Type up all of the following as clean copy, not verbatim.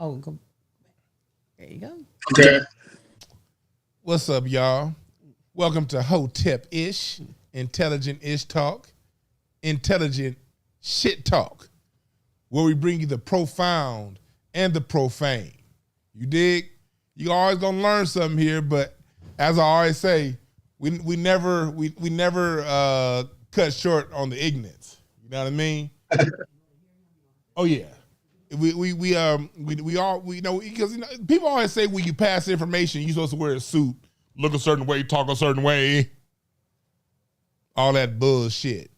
Oh, go. There you go. Okay. What's up, y'all? Welcome to Hotepish, intelligent-ish talk, intelligent shit talk, where we bring you the profound and the profane. You dig? You always gonna learn something here, but as I always say, we never cut short on the ignorance. You know what I mean? Oh yeah. We all know, because people always say when you pass information, you're supposed to wear a suit, look a certain way, talk a certain way, all that bullshit.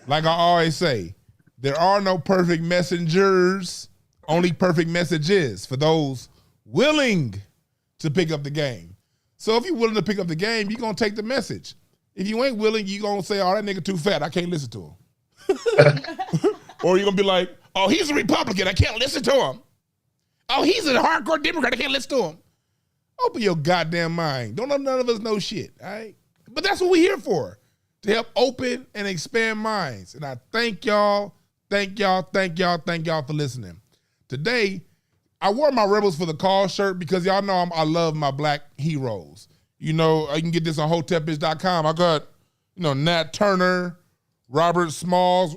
Like I always say, there are no perfect messengers, only perfect messages for those willing to pick up the game. So if you're willing to pick up the game, you're gonna take the message. If you ain't willing, you're gonna say, "Oh, that nigga too fat, I can't listen to him." Or you're gonna be like, "Oh, he's a Republican, I can't listen to him. Oh, he's a hardcore Democrat, I can't listen to him." Open your goddamn mind. Don't none of us know shit, all right? But that's what we're here for, to help open and expand minds. And I thank y'all for listening. Today, I wore my Rebels for the Call shirt because y'all know I love my black heroes. You know, you can get this on Hotepish.com. I got, Nat Turner, Robert Smalls,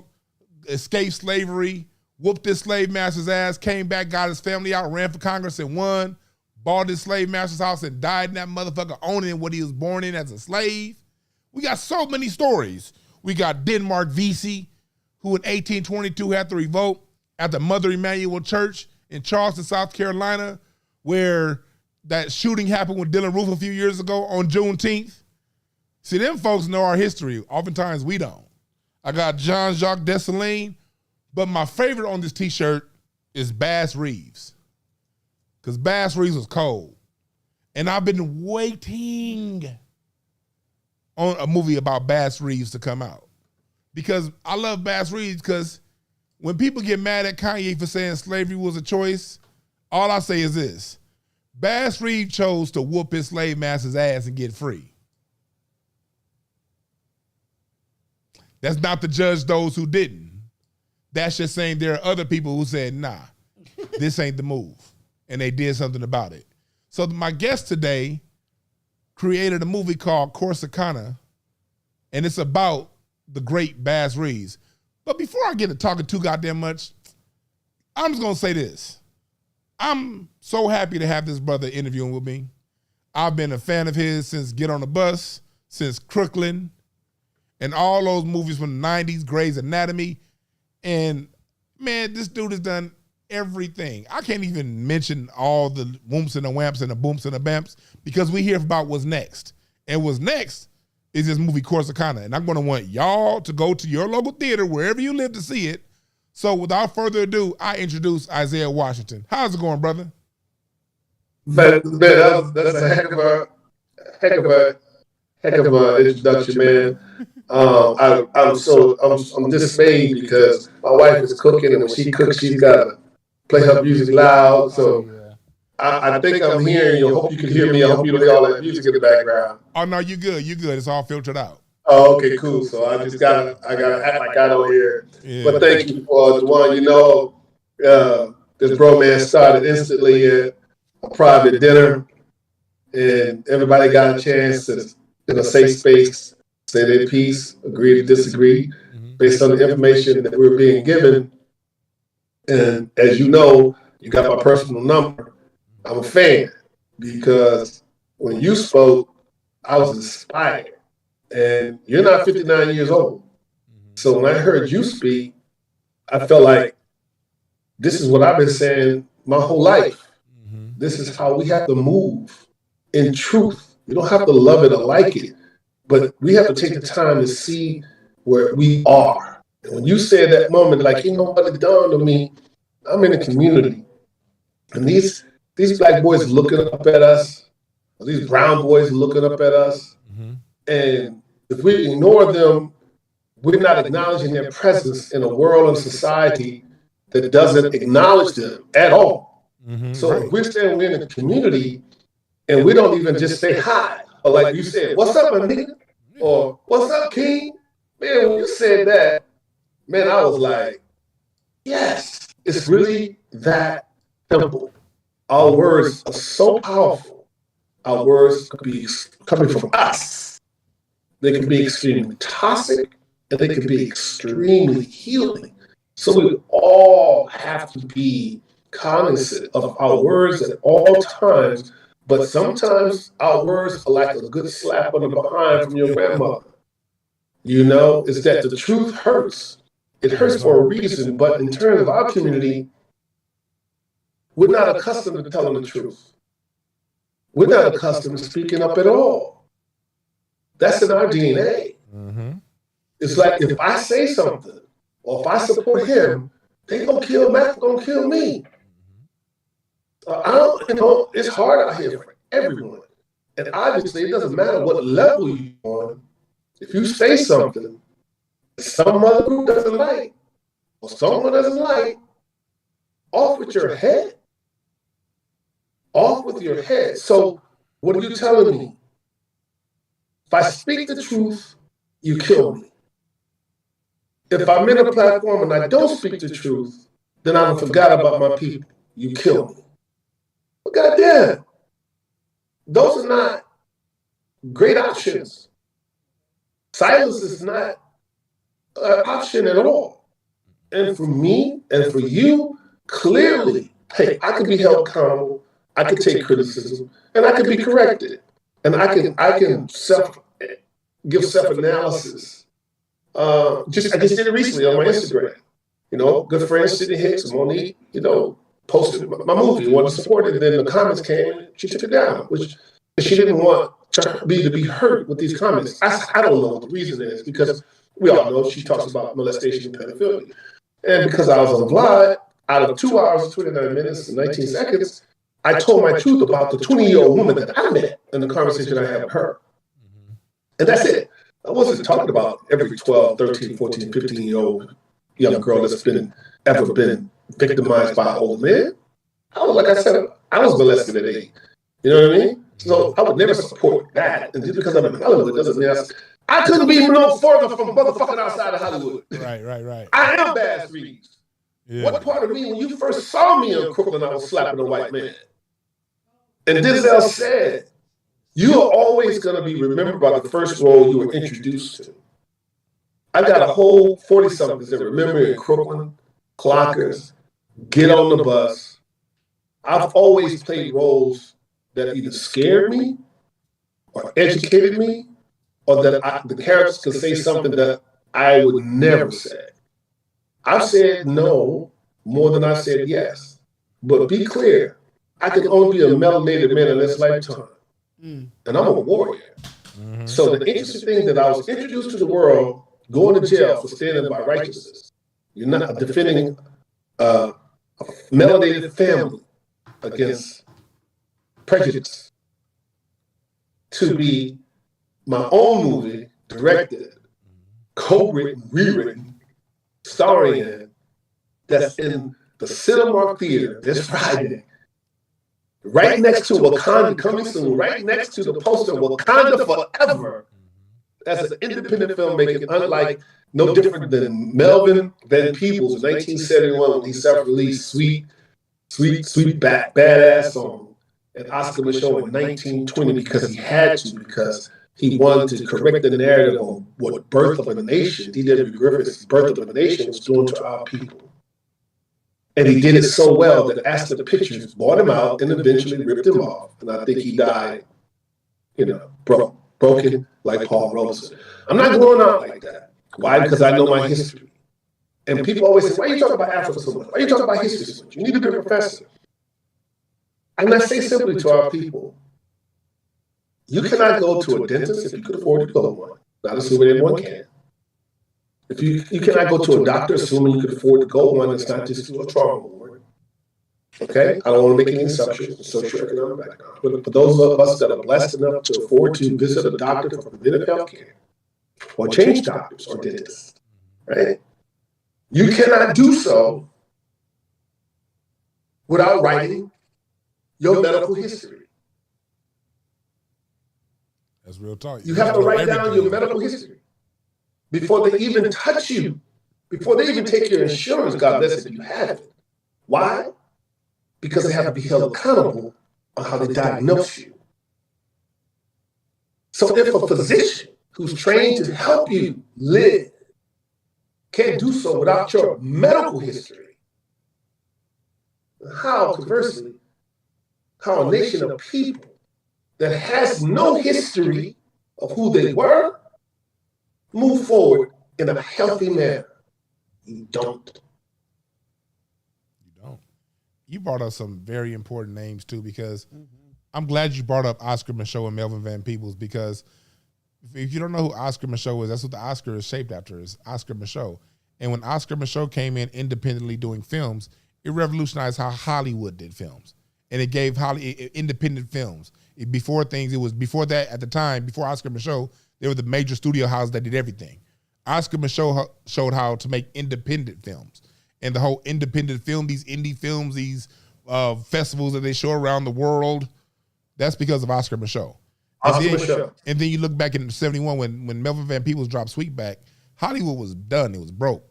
escaped slavery, whooped his slave master's ass, came back, got his family out, ran for Congress and won, bought his slave master's house and died in that motherfucker owning what he was born in as a slave. We got so many stories. We got Denmark Vesey, who in 1822 had to revolt at the Mother Emanuel Church in Charleston, South Carolina, where that shooting happened with Dylann Roof a few years ago on Juneteenth. See, them folks know our history. Oftentimes we don't. I got Jean-Jacques Dessalines, but my favorite on this t-shirt is Bass Reeves, because Bass Reeves was cold. And I've been waiting on a movie about Bass Reeves to come out, because I love Bass Reeves, because when people get mad at Kanye for saying slavery was a choice, all I say is this: Bass Reeves chose to whoop his slave master's ass and get free. That's not to judge those who didn't. That's just saying there are other people who said, nah, this ain't the move. And they did something about it. So my guest today created a movie called Corsicana, and it's about the great Bass Reeves. But before I get to talking too goddamn much, I'm just gonna say this. I'm so happy to have this brother interviewing with me. I've been a fan of his since Get on the Bus, since Crooklyn, and all those movies from the 90s, Grey's Anatomy. And man, this dude has done everything. I can't even mention all the whoops and the whamps and the booms and the bamps, because we hear about what's next. And what's next is this movie Corsicana. And I'm gonna want y'all to go to your local theater, wherever you live, to see it. So without further ado, I introduce Isaiah Washington. How's it going, brother? That's a heck of a introduction, man. I'm dismayed because my wife is cooking, and when she cooks, she's gotta play her music loud. So I think I'm hearing you. I hope you can hear me. I hope you don't hear all that music in the background. Oh no, you good. You good. It's all filtered out. Oh, okay, cool. So I gotta act like I don't hear. Yeah. But thank you for Dwan. This bromance started instantly at a private dinner, and everybody got a chance to, in a safe space, say their piece, agree to disagree, based on the information that we're being given. And as you know, you got my personal number. I'm a fan, because when you spoke, I was inspired. And you're not 59 years old. So when I heard you speak, I felt like this is what I've been saying my whole life. This is how we have to move in truth. We don't have to love it or like it, but we have to take the time to see where we are. And when you said that moment, like, what it dawned on me, I'm in a community. And these black boys looking up at us, these brown boys looking up at us. And if we ignore them, we're not acknowledging their presence in a world and society that doesn't acknowledge them at all. So if we're saying we're in a community and we don't even just say hi, or like you said, "What's up, my nigga?" or "What's up, King?" Man, when you said that, man, I was like, yes, it's really that simple. Our words are so powerful. Our words could be coming from us. They can be extremely toxic, and they can be extremely healing. So we all have to be cognizant of our words at all times, but sometimes our words are like a good slap on the behind from your grandmother. You know, is that the truth hurts. It hurts for a reason, but in terms of our community, we're not accustomed to telling the truth. We're not accustomed to speaking up at all. That's in our DNA. Mm-hmm. It's like if I say something, or if I support him, they gonna kill Matt, gonna kill me. It's hard out here for everyone. And obviously, it doesn't matter what level you're on. If you say something some other group doesn't like, or someone doesn't like, off with your head. Off with your head. So, what are you telling me? If I speak the truth, you kill me. If I'm in a platform and I don't speak the truth, then I forgot about my people. You kill me. But goddamn, those are not great options. Silence is not an option at all. And for me and for you, clearly, hey, I could be held accountable, I could take criticism, and I could be corrected. And I can give self-analysis. I just did it recently on my Instagram. You know, good friends, Sydney Hicks, Monique, you know, posted my movie, wanted to support it, and then the comments came, she took it down, which she didn't want me to be hurt with these comments. I don't know what the reason is, because we all know she talks about molestation and pedophilia. And because I was on Vlad, out of 2 hours, 29 minutes, and 19 seconds, I told my truth about the 20-year-old woman that I met in the conversation I had with her. And that's it. I wasn't talking about every 12, 13, 14, 15-year-old young girl that's ever been victimized by an old man. Like I said, I was molested at 8. You know what I mean? So I would never support that. And just because I'm in Hollywood doesn't mean I couldn't be no further from motherfucking outside of Hollywood. Right. I am Bass Reeves. Yeah. What part of me, when you first saw me in Crooklyn, I was slapping a white man? And Denzel said, you are always going to be remembered by the first role you were introduced to. I got a whole 40-somethings that remember in Crooklyn, Clockers, Get on the Bus. I've always played roles that either scared me or educated me, or that the characters could say something that I would never say. I've said no more than I've said yes. But be clear, I can only be a melanated man in this lifetime. And I'm a warrior. Mm-hmm. So the interesting thing that I was introduced to the world, going to jail for standing by righteousness. You're not defending a melanated family against prejudice. To be my own movie, directed, co-written, rewritten, starring in, that's in the Cinemark Theater this Friday, right next to Wakanda, coming soon, right next to the poster Wakanda Forever, as an independent filmmaker, unlike, no different than Melvin Van Peebles in 1971 when he self-released Sweet Badass Song, and Oscar Michaud in 1920 because he had to, because he wanted to correct the narrative on what Birth of a Nation, D.W. Griffith's Birth of a Nation, was doing to our people. And he did it so well that Astor Pictures bought him out and eventually ripped him off. And I think he died, broken like Paul Robeson. I'm not going out like that. Why? Because I know my history. And people always say, why are you talking about Africa so much? Why are you talking about history so much? You need to be a professor. And I say simply to our people, you cannot go to a dentist if you could afford to go to one. Not assuming everyone can. If you cannot go to a doctor assuming you could afford to go one that's not just to a trauma ward. Okay? I don't want to make any assumptions of socioeconomic background. But for those of us that are blessed enough to afford to visit a doctor for preventive health care, or change doctors or dentists, right? You cannot do so without writing your medical history. That's real talk. You have to write down your medical history before they even touch you, before they even take your insurance. God bless if you have it. Why? because they have to be held accountable on how they diagnose you. So if a physician who's trained to help you live can't do so without your medical history, how, conversely, how a nation of people that has no history of who they were move forward in a healthy manner? You don't. You don't. You brought up some very important names too, because I'm glad you brought up Oscar Micheaux and Melvin Van Peebles, because if you don't know who Oscar Micheaux is, that's what the Oscar is shaped after, is Oscar Micheaux. And when Oscar Micheaux came in independently doing films, it revolutionized how Hollywood did films. And it gave independent films. Before that, at the time, before Oscar Micheaux, there were the major studio houses that did everything. Oscar Micheaux showed how to make independent films. And the whole independent film, these indie films, these festivals that they show around the world, that's because of Oscar Micheaux. And then you look back in '71 when Melvin Van Peebles dropped Sweetback, Hollywood was done. It was broke.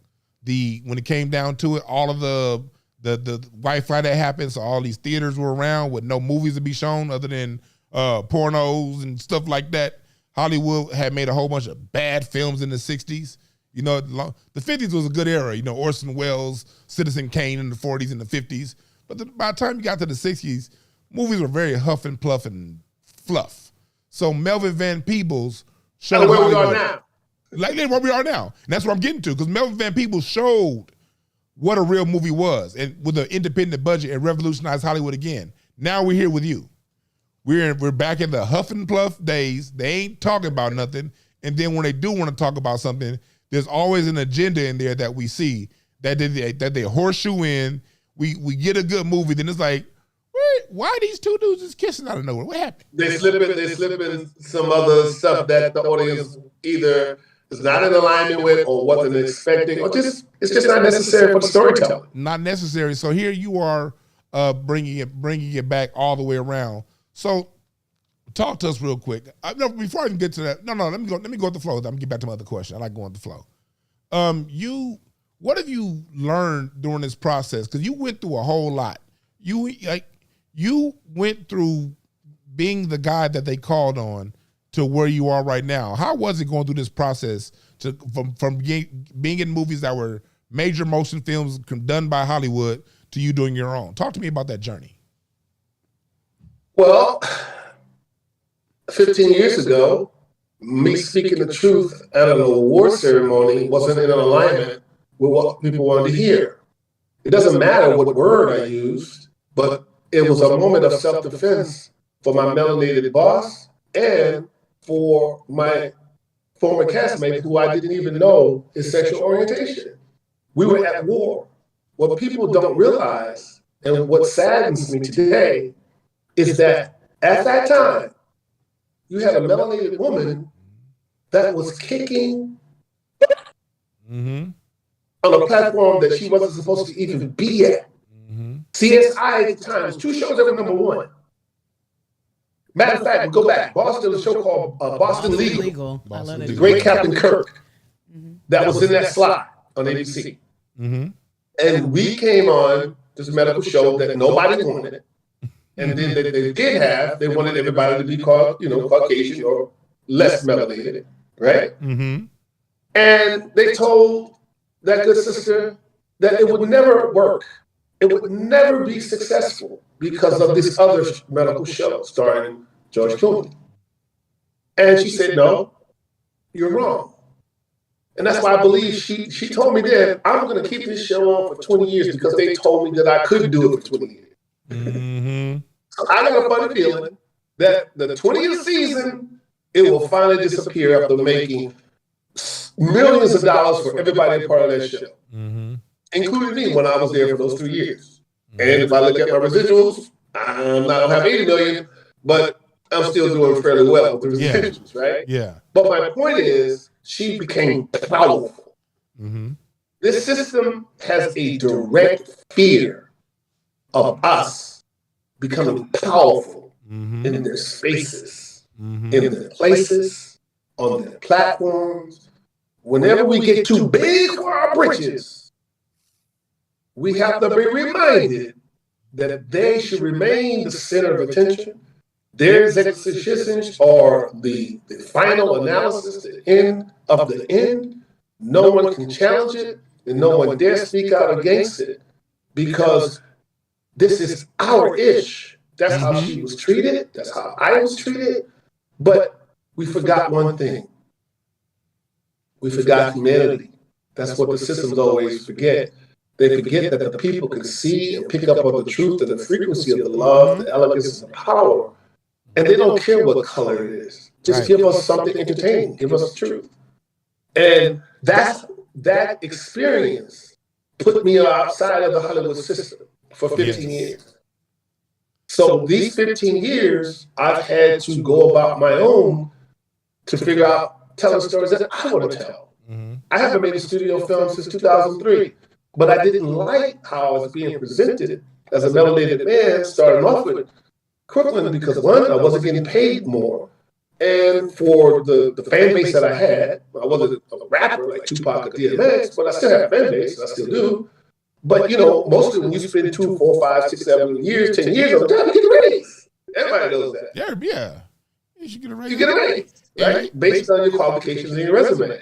When it came down to it, all of the Wi-Fi that happened, so all these theaters were around with no movies to be shown other than pornos and stuff like that. Hollywood had made a whole bunch of bad films in the 60s. You know, the 50s was a good era. You know, Orson Welles, Citizen Kane in the 40s and the 50s. But by the time you got to the 60s, movies were very huff and pluff and fluff. So Melvin Van Peebles showed where we are now. Like where we are now. And that's what I'm getting to, because Melvin Van Peebles showed what a real movie was, and with an independent budget, and revolutionized Hollywood again. Now we're here with you. We're back in the huff and pluff days. They ain't talking about nothing. And then when they do want to talk about something, there's always an agenda in there that we see that they horseshoe in. We get a good movie, then it's like, why are these two dudes just kissing out of nowhere? What happened? They slip in some other stuff that the audience either is not in alignment with or wasn't expecting, or it's just not necessary for the storytelling. Not necessary. So here you are bringing it back all the way around. So talk to us real quick. Before I even get to that, let me go with the flow. I'm gonna get back to my other question. I like going with the flow. What have you learned during this process? Because you went through a whole lot. You went through being the guy that they called on to where you are right now. How was it going through this process from being in movies that were major motion films done by Hollywood to you doing your own? Talk to me about that journey. Well, 15 years ago, me speaking the truth at an award ceremony wasn't in alignment with what people wanted to hear. It doesn't matter what word I used, but it was a moment of self-defense for my melanated boss and for my former castmate who I didn't even know his sexual orientation. We were at war. What people don't realize, and what saddens me today, is that at that time, you had a melanated woman that was kicking on a platform that she wasn't supposed to even be at. CSI at the time, 2 shows that were #1. Matter of fact, go back. Boston, a show called Boston Legal. I love it. The great Captain Kirk that was in that slot on ABC. And we came on this medical show that nobody wanted. And then they they wanted everybody to be called, Caucasian or less melanated, right? And they told that good sister that it would never work. It would never be successful because of this other medical show starring George Clooney. And she said, no, you're wrong. And that's why I believe she told me then, I'm going to keep this show on for 20 years because they told me that I couldn't do it for 20 years. So I got a funny feeling that the 20th season, it will finally disappear after making millions of dollars for everybody part of that show. Including me when I was there for those 3 years. And if I look at my residuals, I don't have 80 million, but I'm still doing fairly well with the residuals, right? Yeah. But my point is, she became powerful. This system has a direct fear of us becoming powerful in their spaces, in their places, on their platforms. Whenever we get too big for our britches, we have to be reminded that they should remain the center of attention. Their executions are the final analysis, the end of the end. No one can challenge it, and no one dare speak out against it, because this is our ish. That's how she was treated. That's how I was treated. But we forgot one thing. We forgot humanity. That's what the systems always forget. They forget that the people can see and pick up on the truth and the frequency of the love, the elegance, and the power. And they don't care what color it is. Just give us something entertaining. Give us the truth. And that experience put me outside of the Hollywood system for 15 years. So these 15 years, I've had to go about my own to figure out telling stories that I want to tell. I haven't made a studio film since 2003, but I didn't like how I was being presented as a melanated man, starting off with Crooklyn, because one, I wasn't getting paid more. And for the fan base that I had, I wasn't a rapper like Tupac or DMX, but I still had a fan base, I still do. But, you know, mostly when you spend 2, 4, 5, 6, 7 years, 10 years on time, you get a raise. Everybody knows that. Yeah. You should get a raise. You get a raise, right? Based on your qualifications and your resume.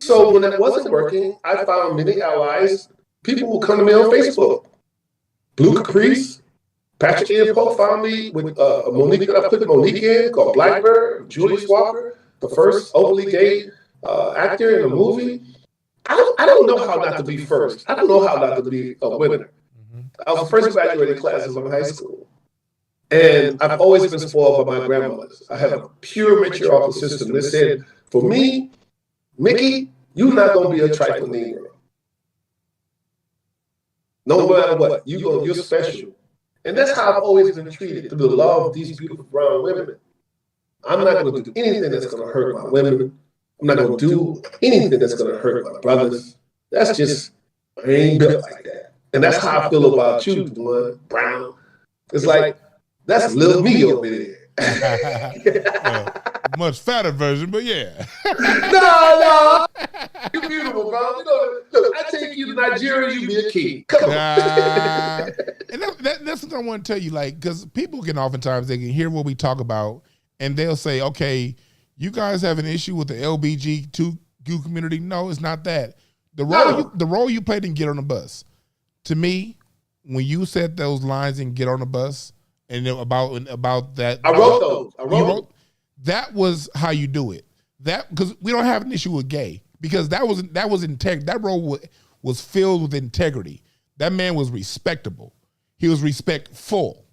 So when that wasn't working, I found many allies. People will come to me on Facebook. Blue Caprice, Patrick Ian Pope found me with Monique that I put Monique in, called Blackbird, Julius Walker, the first openly gay actor in a movie. I don't know how not to be first. I don't know how not to be a winner. I was the first graduating class in high school. And I've always been spoiled by my grandmothers. I had a pure matriarchal system that said, for me, Mickey, you're not going to be a trifling Negro. No matter what, you're special. And that's how I've always been treated, through the love of these beautiful brown women. I'm not going to do anything that's going to hurt my women. I'm not going to do anything that's going to hurt my brothers. That's just, I ain't built like that. And that's how I feel about you, DwannBrown. It's like, that's little me over there. Much fatter version, but yeah. No. You're beautiful, bro. You know, look, I take you to Nigeria, you be a king. Come on. And that's what I want to tell you, like, because people can oftentimes, they can hear what we talk about, and they'll say, okay, you guys have an issue with the LBGTQ community. No, it's not that. The role you played in Get on the Bus, to me, when you said those lines in Get on the Bus, and about that, I wrote those. That was how you do it. That, because we don't have an issue with gay, because that was integrity. That role was filled with integrity. That man was respectable. He was respectful,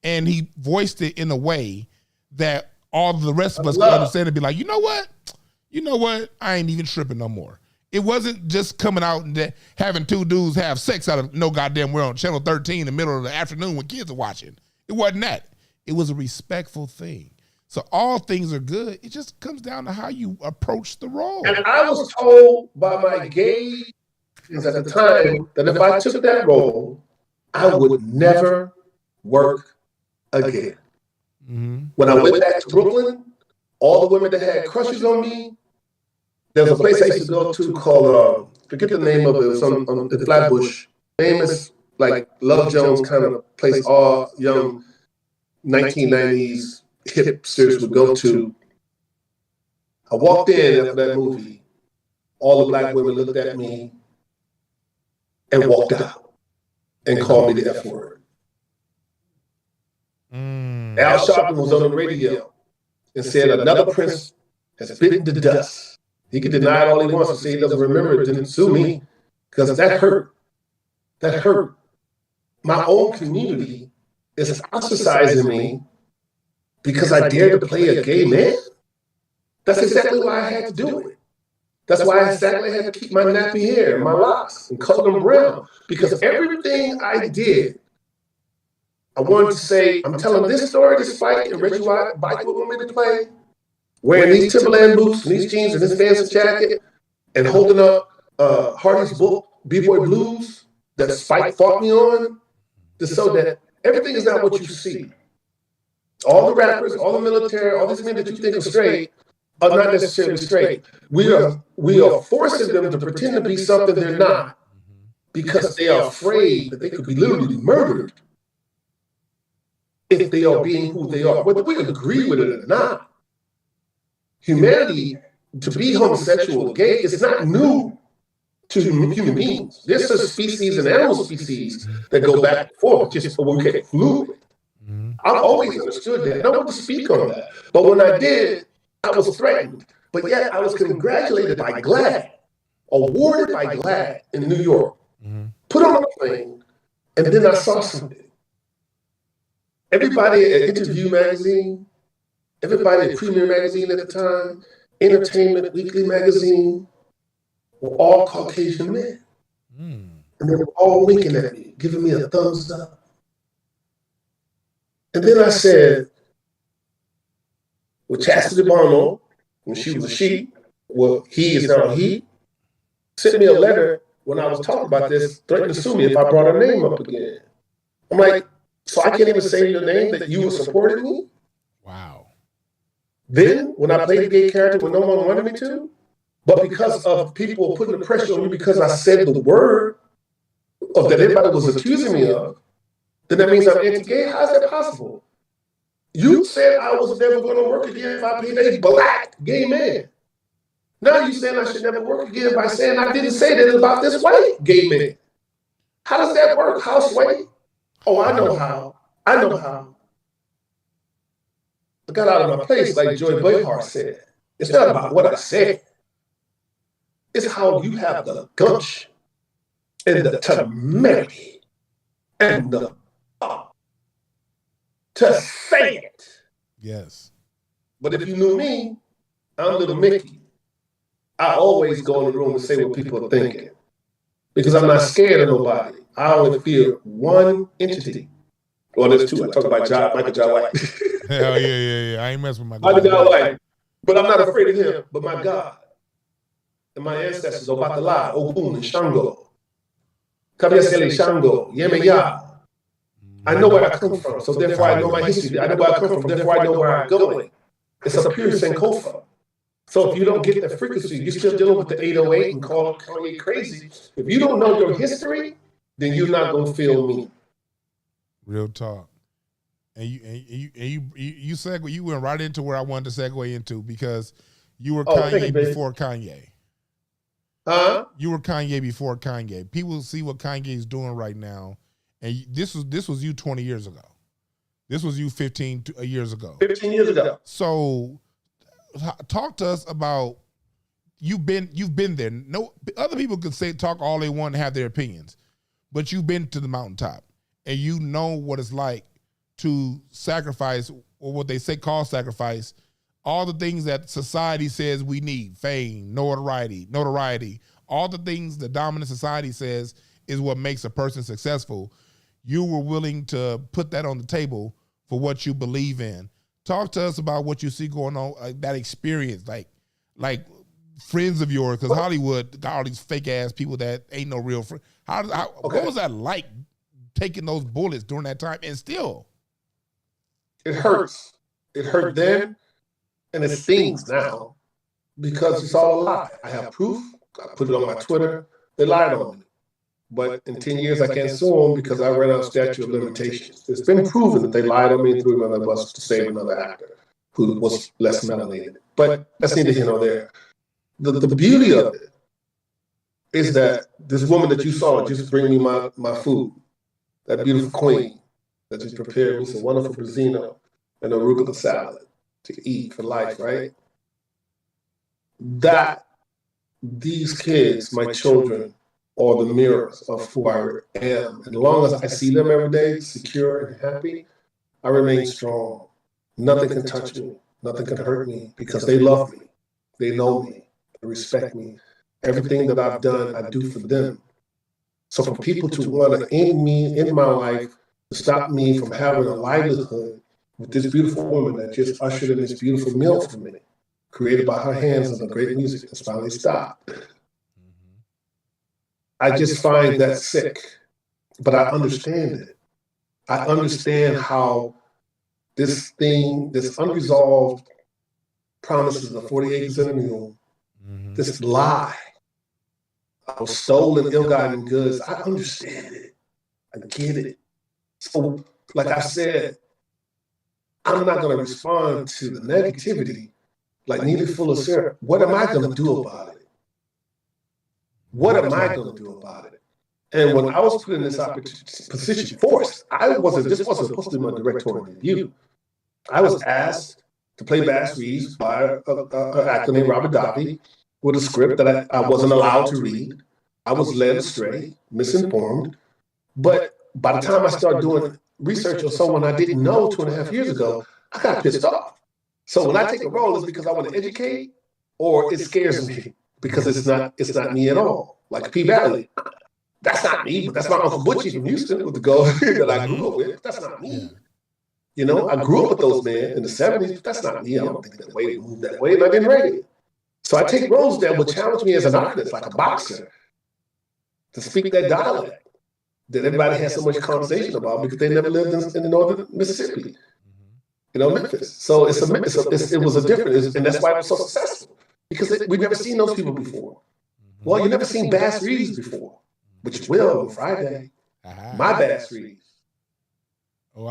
and he voiced it in a way that all the rest of us could understand and be like, you know what? I ain't even tripping no more. It wasn't just coming out and having two dudes have sex out of no goddamn where on Channel 13 in the middle of the afternoon when kids are watching. It wasn't that. It was a respectful thing. So all things are good. It just comes down to how you approach the role. And I was told by my gay friends at the time that if I took that role, I would never work again. When I went back to Brooklyn, all the women that had crushes on me, there was a place I used to go to called, forget the name of it, it was on the Flatbush, famous, like Love Jones kind of place all young 1990s hipsters would go to. I walked in after that movie, all the black women looked at me and walked out and called me the F word. Al Sharpton was on the radio and said another prince has bitten the dust. He can deny it all he wants to say he doesn't remember it, didn't sue me, because that hurt. That hurt. My own community is ostracizing me because I dared to play a gay man. That's exactly why I had to do it. That's why I exactly had to keep my nappy hair and my locks and color them brown, because everything I did, I wanted to say, I'm telling this story, this fight, and Reggie White bike with me to play, wearing these Timberland boots and these jeans and this fancy jacket, and holding up Hardy's book, B-Boy Blues, that Spike fought me on, just so that everything is not what you see. All the rappers, all the military, all these men that you think are straight are not necessarily straight. We are forcing them to pretend to be something they're not, because they are afraid that they could be literally murdered if they are being who they are, whether we agree with it or not. Humanity, to be homosexual or gay, is not new to human beings. There's a species and animal species that go back and forth, just okay, fluid. I've always understood that. I don't want to speak on that. But when I did, I was threatened. But yet I was congratulated by GLAAD, awarded by GLAAD in New York, put on a plane, and then I saw something. Everybody at Interview Magazine, everybody at Premier Magazine at the time, Entertainment Weekly Magazine, were all Caucasian men. And they were all winking at me, giving me a thumbs up. And then I said, well, Chastity Bono, when she was a she, well, he is now he, sent me a letter when I was talking about this, threatening to sue me if I brought her name up again. I'm like, so I can't even say your name that you were supporting me? Wow. Then, when I played a gay character when no one wanted me to, but because of people putting the pressure on me because I said the word of that everybody was accusing me of, then that means I'm anti-gay? How is that possible? You said I was never going to work again if I played a black gay man. Now you're saying I should never work again by saying I didn't say that about this white gay man. How does that work, houseway? Oh, I know how. I know how. I got out of my place, like Joy Behar said. It's not about what I said. It's how you have the gumption and the temerity and the to say it. Yes. But if you knew me, I'm Little Mickey. I always go in the room and say what people are thinking. Because I'm not scared of nobody. I only fear one entity. Well, there's two. I talk about Michael John White. Hell yeah. I ain't messing with Michael John White. But I'm not afraid of him, but my God. And my ancestors, Obatala, Ogun, and Shango. Kabiasele, Shango, Yemeya. I know where I come from, so therefore I know my history. I know where I come from, therefore I know where I'm going. It's a pure Sankofa. So if you don't get the frequency, you're still dealing with the 808 and calling Kanye crazy. If you don't know your history, then you're not gonna feel me. Real talk. And you segue. You went right into where I wanted to segue into because you were Kanye before Kanye. Huh? You were Kanye before Kanye. People see what Kanye is doing right now, and this was you 20 years ago. This was you 15 years ago. 15 years ago. So, talk to us about you've been there. No other people can talk all they want and have their opinions, but you've been to the mountaintop and you know what it's like to sacrifice, or what they say call sacrifice, all the things that society says we need: fame, notoriety, all the things the dominant society says is what makes a person successful. You were willing to put that on the table for what you believe in. Talk to us about what you see going on, that experience, like friends of yours, because Hollywood got all these fake ass people that ain't no real friend. What was that like, taking those bullets during that time? And still, it hurts. It hurt then, and it stings now because it's all a lie. I have proof. I put it on my Twitter. They lied on me. But in 10 years, I can't sue them because I ran out of statute of limitations. It's been proven that they lied on me and threw me on the bus to save another actor who was less melanated. But that's neither here nor there. The beauty of it is that this woman that you saw just bring me my food, that beautiful queen that just prepared me some wonderful Brazino and arugula salad to eat for life, right? That these kids, my children, are the mirrors of who I am. And as long as I see them every day, secure and happy, I remain strong. Nothing can touch me. Nothing can hurt me because they love me. They know me. They respect me. Everything that I've done, I do for them. So for people to want to end me in my life, to stop me from having a livelihood with this beautiful woman that just ushered in this beautiful meal for me, created by her hands and the great music that's finally stopped. I just find that sick, but I understand it. I understand how this thing, this unresolved promises of 40 acres and a mule, this lie of stolen, ill-gotten goods, I understand it. I get it. So, like I said, I'm not going to respond to the negativity like needle full of syrup. What am I going to do about it? What am I going to do about it? And when I was put in this position, forced, this wasn't supposed to be my directorial debut. I was asked to play Bass Reeves by an actor named Robert Davi with a script that I wasn't allowed to read. I was led astray, misinformed. But by the time I started doing research on someone I didn't know 2.5 years ago, I got pissed off. So when I take a role, it's because I want to educate, or it scares me because it's not me at all. Like P Valley, that's not me, but that's my Uncle Butchie from Houston with the goal that I grew up with. That's not me. You know, I grew up with those men in the 70s, but that's not me. I don't think that way, move that way, and I didn't write it. So I take roles that would challenge me as an artist, like a boxer, to speak that dialect that everybody has so much conversation about because they never lived in northern Mississippi, you know, Memphis. So it was a difference, and that's why it was so successful, because we've never seen those people before. Well, you've never seen Bass Reeves before, but you will on Friday. My Bass Reeves.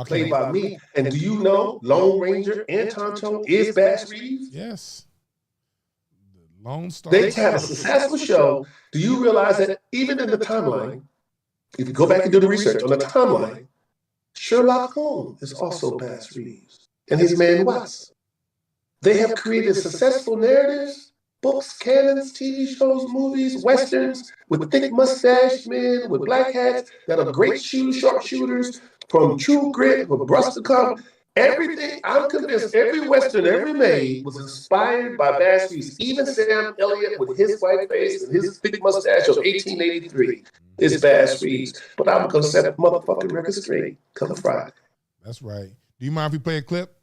Played by me. And do you know Lone Ranger and Tonto is Bass Reeves? Yes. The Lone Star. They had a successful show. Do you realize that even in the timeline, if you go back and do the research on the timeline, Sherlock Holmes is also Bass Reeves and his man West. They have created successful narratives, books, canons, TV shows, movies, westerns with thick mustache men with black hats that are great sharpshooters, from True Grit with Buster Cop. Everything, I'm convinced, every western ever made was inspired by Bass Reeves. Even Sam Elliott with his white face and his thick mustache of 1883 is Bass Reeves. But I'm going to set a motherfucking record straight come Friday. That's right. Do you mind if we play a clip?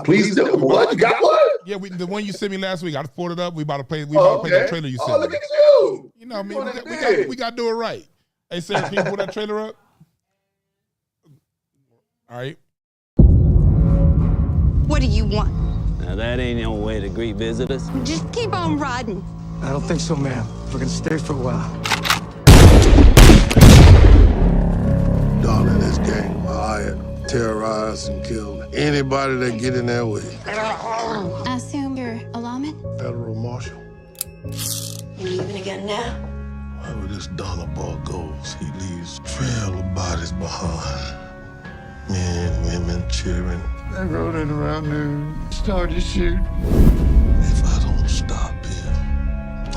Please do. What? You got one? Yeah, the one you sent me last week. I just pulled it up. We about to play that trailer you sent me. Oh, look at you. You know what I mean? We got to do it right. Hey, Sarah, can you pull that trailer up? All right. What do you want? Now that ain't no way to greet visitors. Just keep on riding. I don't think so, ma'am. We're gonna stay for a while. Darling, this gang will hire, terrorize, and kill anybody that get in their way. I assume you're a lawman? Federal Marshal. You leaving again now? Wherever this dollar ball goes, he leaves a trail of bodies behind. Men, women, children. I rode it around there, started to shoot. If I don't stop him,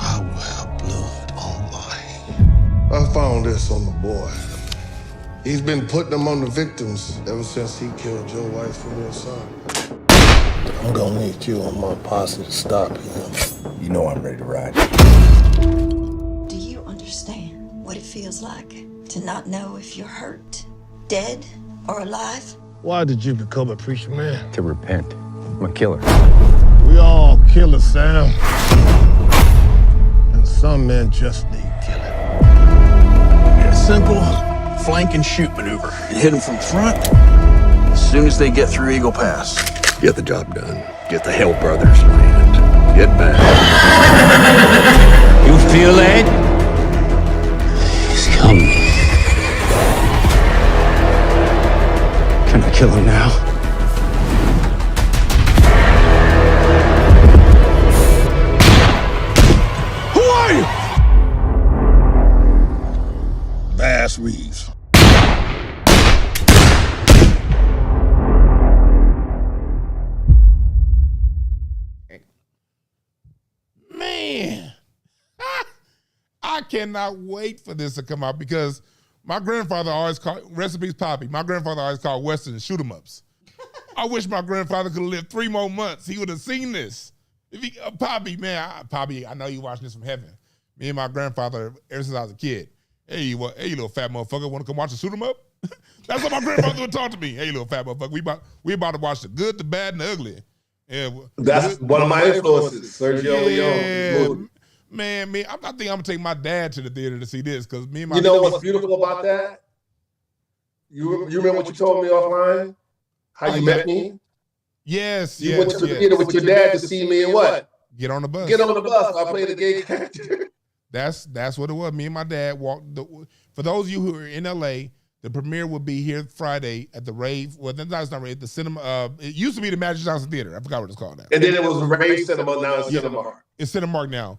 I will have blood on my hands. I found this on the boy. He's been putting them on the victims ever since he killed your wife and your son. I'm gonna need you on my posse to stop him. You know I'm ready to ride. Do you understand what it feels like to not know if you're hurt, dead, or alive? Why did you become a preacher man? To repent. I'm a killer. We all killers, Sam. And some men just need killing. A simple flank and shoot maneuver. You hit them from front as soon as they get through Eagle Pass. Get the job done. Get the Hell Brothers land. Get back. You feel that? He's coming. Can I kill him now? Who are you? Bass Reeves. Man, I cannot wait for this to come out because my grandfather always called, recipes Poppy, my grandfather always called Westerns shoot 'em ups. I wish my grandfather could have lived 3 more months. He would have seen this. If he, Poppy, man, Poppy, I know you watching this from heaven. Me and my grandfather, ever since I was a kid, hey, you little fat motherfucker, want to come watch a shoot 'em up? That's what my grandfather would talk to me. Hey, little fat motherfucker, we about to watch the good, the bad, and the ugly. Yeah, that's one of my influences, Sergio Leone. Man, I think I'm gonna take my dad to the theater to see this because me and my. You know what's beautiful about that? You remember what you told me offline? How you met me? Yes, you went to the theater with your dad to see me and what? Get on the bus. Get on the bus. I played a gay character. That's what it was. Me and my dad walked. For those of you who are in LA, The premiere will be here Friday at the Rave. Well, that's not Rave. The cinema. It used to be the Magic Johnson Theater. I forgot what it's called now. And then it was Rave Cinema. Now it's Cinemark. It's Cinemark now.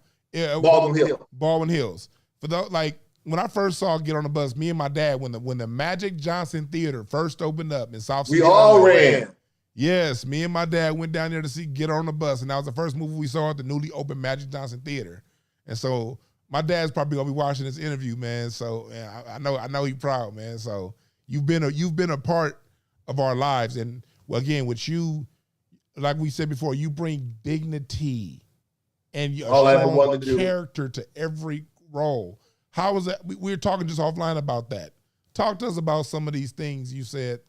Baldwin Hills. For the when I first saw Get on the Bus, me and my dad, when the Magic Johnson Theater first opened up in South City, we all ran. Yes, me and my dad went down there to see Get on the Bus, and that was the first movie we saw at the newly opened Magic Johnson Theater. And so my dad's probably gonna be watching this interview, man. So yeah, I know he's proud, man. So you've been a part of our lives, and well, again, with you, like we said before, you bring dignity and a strong character to every role. How was that? We were talking just offline about that. Talk to us about some of these things you said,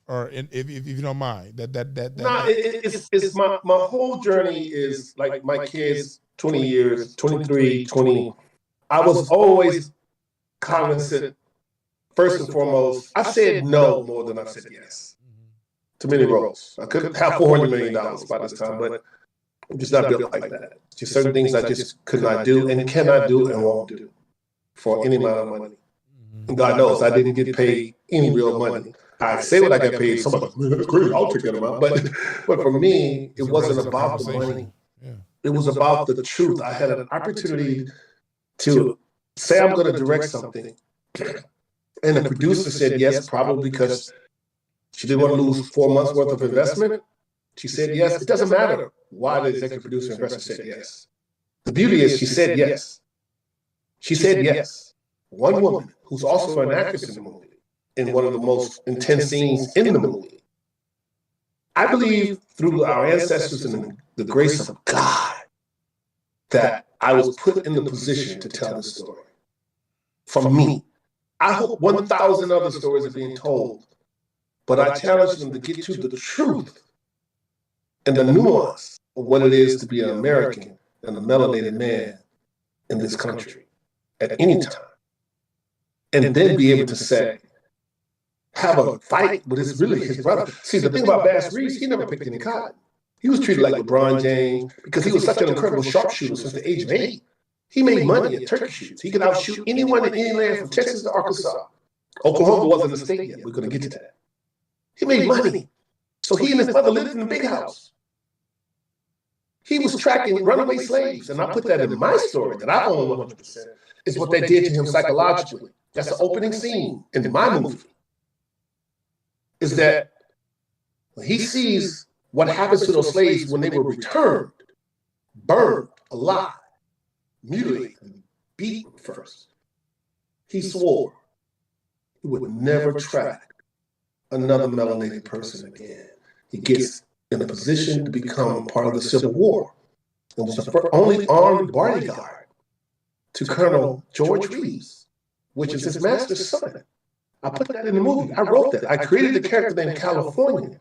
or if you don't mind. It's my whole journey is like my kids, 20 years, 23, 20. I was always cognizant, first and foremost, I said no more than I said yes to many roles. I could have $400 million by this time, but I'm just not built like that. Just certain things I just could not do and cannot do and won't do for any amount of money. And God knows I didn't get paid any real money. I say what I got paid. Somebody, man, that's crazy. I'll take that amount. But for me, it wasn't about the money. It was about the truth. I had an opportunity to say I'm going to direct something. And the producer said yes, probably because she didn't want to lose 4 months worth of investment. She said yes. It doesn't matter why the executive producer investor said yes. The beauty is she said yes. She said yes. One woman who's also an actress in the movie, in one of the most intense scenes in the movie. I believe through our ancestors and the grace of God that I was put in the position to tell this story. For me, I hope 1,000 other stories are being told, but I challenge them to get to the truth and the nuance of what it is to be an American and a melanated man in this country at any time. And then be able to say, have a fight with his brother. See, the thing about Bass Reeves, he never picked any cotton. He was treated like LeBron James because he was such an incredible sharpshooter since the age of 8. He made money at turkey shoots. He could outshoot anyone in any land from Texas to Arkansas. Oklahoma wasn't a state yet. We're going to get to that. He made money. So he and his mother lived in the big house. He was tracking runaway slaves. And I put that in my story that I own 100%. Is what they did to him psychologically. That's the opening scene in my movie. Is that when he sees what happens to those slaves when they were returned, burned alive, mutilated, and beaten first, he swore he would never track another melanated person again. He gets in a position to become part of the Civil War and was the only armed bodyguard to Colonel George Reeves, which is his master's son. I put that in the movie. I wrote that. I created the character named California,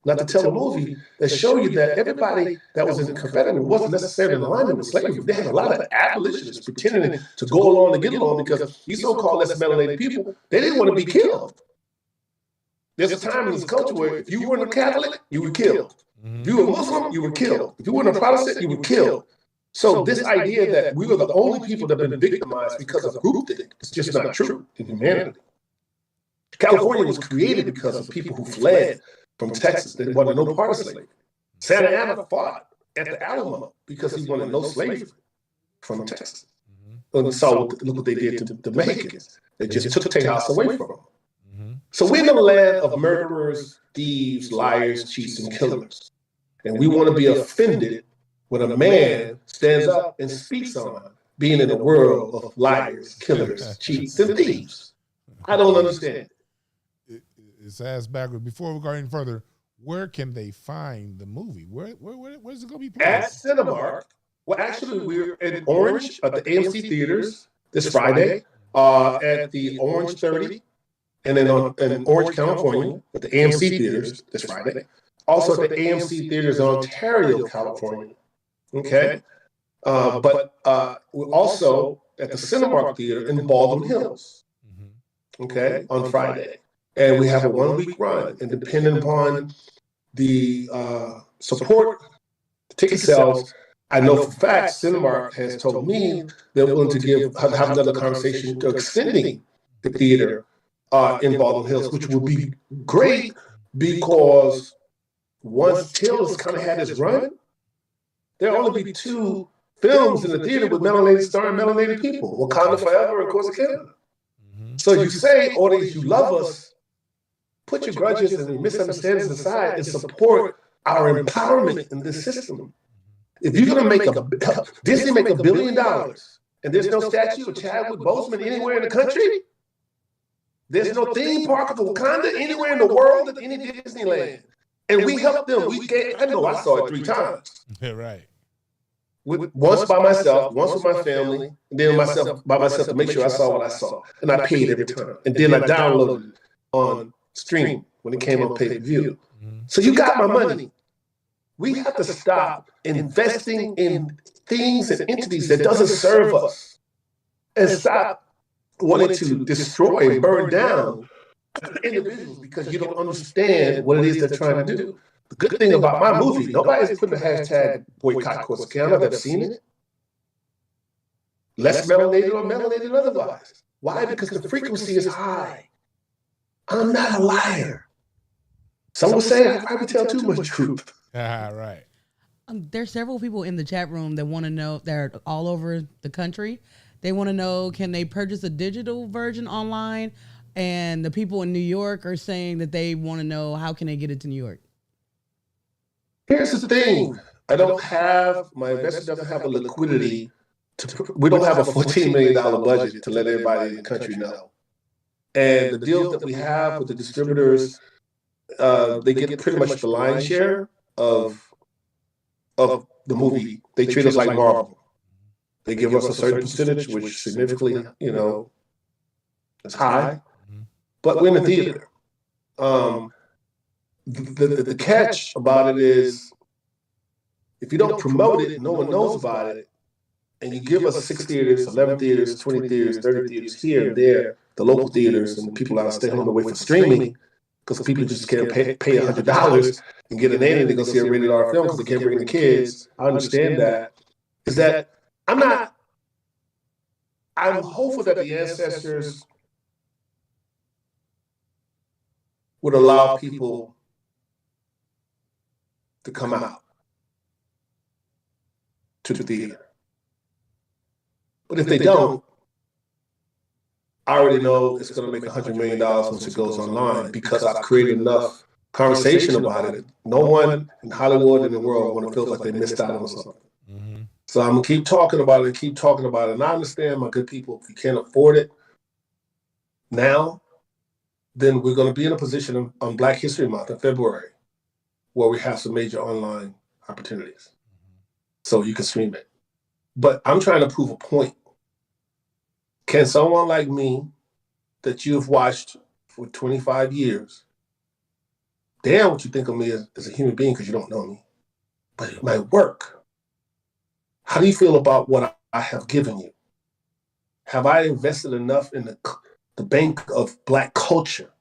not to tell a movie that show you that everybody that was in the Confederate wasn't necessarily in alignment with slavery. They had a lot of abolitionists pretending to go along and get along because these so-called less melanated people, they didn't want to be killed. There's a time in this culture where if you weren't a Catholic, you were killed. If you were a Muslim, you were killed. If you weren't a Protestant, you were killed. So this idea that we were the only people that have been victimized because of groupthink is just not true in humanity. California was created because of people who fled from Texas that wanted no part of slavery. Santa Anna fought at the Alamo because he wanted no slavery from Texas. And so look what they did to the Mexicans. They just took Tejas away from them. So we're in the land of murderers, thieves, liars, cheats, and killers. And we want to be offended when a man stands up and speaks on being in a world of liars, killers, cheats, and thieves. I don't understand. It's ass backwards. Before we go any further, where can they find the movie? Where's it going to be played? At Cinemark. Well, actually, we're in Orange at the AMC Theaters this Friday, at the Orange 30, and then in Orange, California, at the AMC Theaters this Friday. Also at the AMC Theaters in Ontario, California. Okay? But we're also at the Cinemark Theater in Baldwin Hills. Okay? On Friday. And we have a 1-week run, and depending upon the support, the ticket sales, I know for a fact Cinemark has told me they're willing to have another conversation to extending the theater in Baldwin Hills, which would be great because once Till's kind of had his run, there'll only be 2 films in the theater with starring melanated people, Wakanda Forever and Corsicana. So you say, audience, you love us, put your grudges and your misunderstandings aside and support our empowerment in this system. If you're going to make Disney make $1 billion and there's no statue of Chadwick Boseman anywhere in the country, there's no theme park of Wakanda anywhere in the world at any Disneyland. And we helped them. I know I saw it 3 times. Yeah, right. Once by myself, once with my family, and then by myself to make sure I saw what I saw. And I paid every time. And then I downloaded it on stream when it came on pay-per-view. So you got my money. We have to stop investing in things and entities that doesn't serve us and stop wanting to destroy and burn down individuals because you don't understand what it is they're trying to do. The good thing about my movie, nobody's putting the hashtag boycott Corsicana. I've seen it. Less melanated or melanated otherwise. Why? Because the frequency is high. I'm not a liar. Some will say I probably tell too much truth. Right. There's several people in the chat room that want to know, they're all over the country. They want to know, can they purchase a digital version online? And the people in New York are saying that they want to know, how can they get it to New York? Here's the thing. My investor doesn't have a liquidity. We don't have a $14 million budget to let everybody in the country know. And the deals that we have with the distributors, they get pretty much the lion's share of the movie. They treat us like Marvel. They give us a certain percentage, which significantly, is high. But we're in the theater. The catch about it is, if you don't promote it, no one knows about it, and you give us 6 theaters, 11 theaters, 20 theaters, 30 theaters here and there, the local theaters and the people out stay home away from streaming, because people just can't pay $100 and get an nanny to go see a rated R film because they can't bring the kids. I understand that. Is that I'm hopeful that the ancestors would allow people to come out to the theater. But if they don't, I already know it's going to make $100 million once it goes online because I've created enough conversation about it. No one in Hollywood in the world want to feel like they missed out on something. Mm-hmm. So I'm going to keep talking about it and keep talking about it. And I understand, my good people, if you can't afford it now, then we're going to be in a position on Black History Month in February where we have some major online opportunities. So you can stream it. But I'm trying to prove a point. Can someone like me that you've watched for 25 years, damn what you think of me as a human being because you don't know me, but it might work. How do you feel about what I have given you? Have I invested enough in the bank of Black culture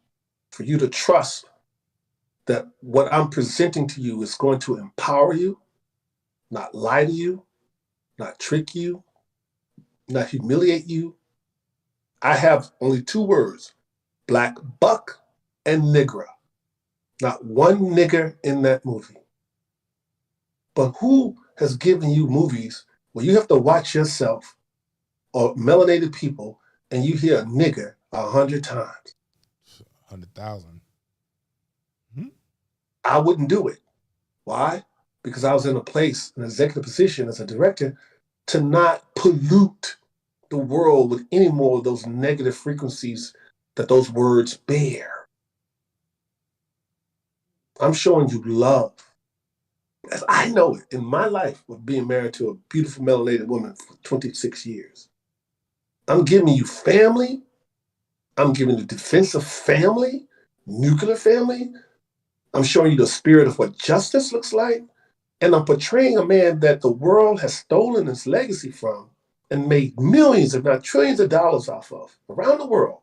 for you to trust that what I'm presenting to you is going to empower you, not lie to you, not trick you, not humiliate you? I have only 2 words, Black buck and nigger. Not one nigger in that movie. But who has given you movies where you have to watch yourself or melanated people and you hear a nigger 100 times? 100,000. I wouldn't do it. Why? Because I was in a place, an executive position as a director, to not pollute the world with any more of those negative frequencies that those words bear. I'm showing you love. As I know it in my life of being married to a beautiful melanated woman for 26 years. I'm giving you family. I'm giving you defensive family, nuclear family. I'm showing you the spirit of what justice looks like. And I'm portraying a man that the world has stolen his legacy from and made millions, if not trillions of dollars off of around the world.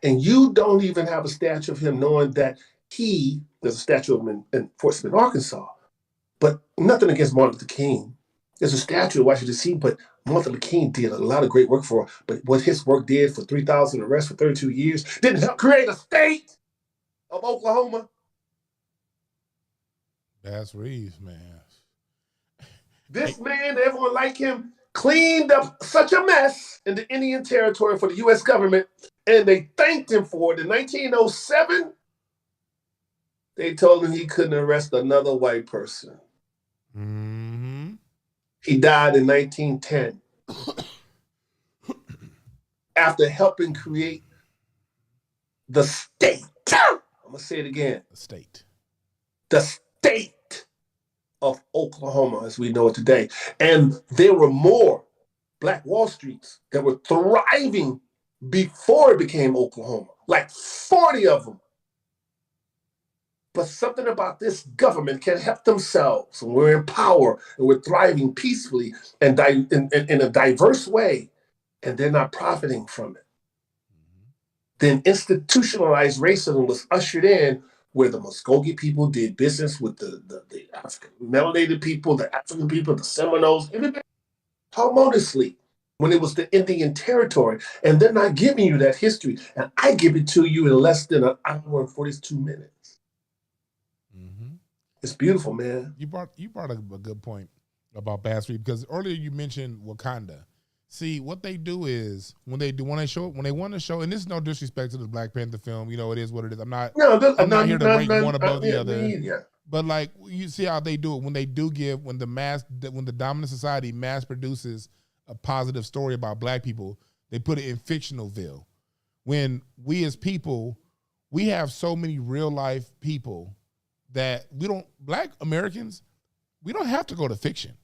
And you don't even have a statue of him, knowing that there's a statue of him in Fort Smith, Arkansas. But nothing against Martin Luther King There's a statue of Washington D.C., but Martin Luther King did a lot of great work for her. But what his work did for 3,000 arrests for 32 years didn't help create a state of Oklahoma. Bass Reeves, man. This man, everyone like him, cleaned up such a mess in the Indian Territory for the U.S. government, and they thanked him for it. In 1907, they told him he couldn't arrest another white person. Mm-hmm. He died in 1910 after helping create the state. I'm going to say it again. The state. The state of Oklahoma as we know it today. And there were more Black Wall Streets that were thriving before it became Oklahoma, like 40 of them. But something about this government can help themselves, and we're in power, and we're thriving peacefully and in a diverse way, and they're not profiting from it. Then institutionalized racism was ushered in, where the Muskogee people did business with the African melanated people, the African people, the Seminoles, everybody harmoniously when it was the Indian Territory. And they're not giving you that history. And I give it to you in less than an hour and 42 minutes. Mm-hmm. It's beautiful, man. You brought a good point about Bass Reeves, because earlier you mentioned Wakanda. See, what they do is when they want to show, and this is no disrespect to the Black Panther film, you know, it is what it is. I'm not here to rank one above the other. Yeah. But like, you see how they do it when the dominant society mass produces a positive story about Black people, they put it in fictionalville. When we as people, we have so many real life people that Black Americans, we don't have to go to fiction.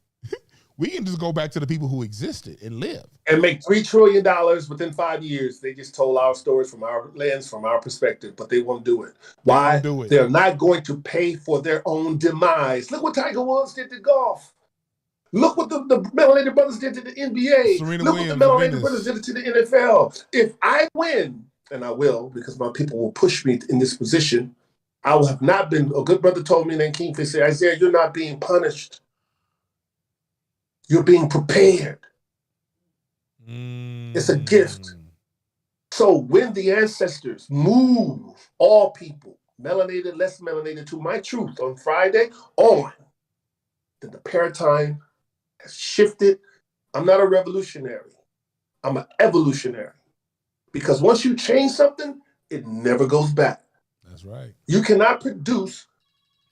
We can just go back to the people who existed and live. And make $3 trillion within 5 years. They just told our stories from our lens, from our perspective, but they won't do it. Why? They're not going to pay for their own demise. Look what Tiger Woods did to golf. Look what the melanated brothers did to the NBA. Look what the melanated brothers did to the NFL. If I win, and I will, because my people will push me in this position, I will have not been, a good brother told me named Kingfish, said, Isaiah, you're not being punished. You're being prepared. It's a gift. So when the ancestors move all people, melanated, less melanated, to my truth on Friday on, then the paradigm has shifted. I'm not a revolutionary. I'm an evolutionary. Because once you change something, it never goes back. That's right. You cannot produce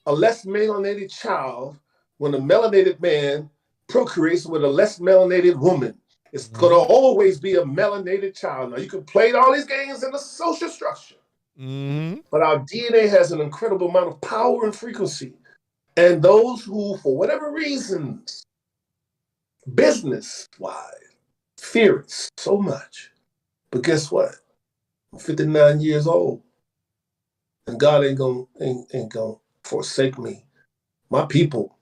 a less melanated child when a melanated man procreates with a less melanated woman. It's going to always be a melanated child. Now, you can play all these games in the social structure, but our DNA has an incredible amount of power and frequency. And those who, for whatever reasons, business-wise, fear it so much. But guess what? I'm 59 years old, and God ain't gonna forsake me. My people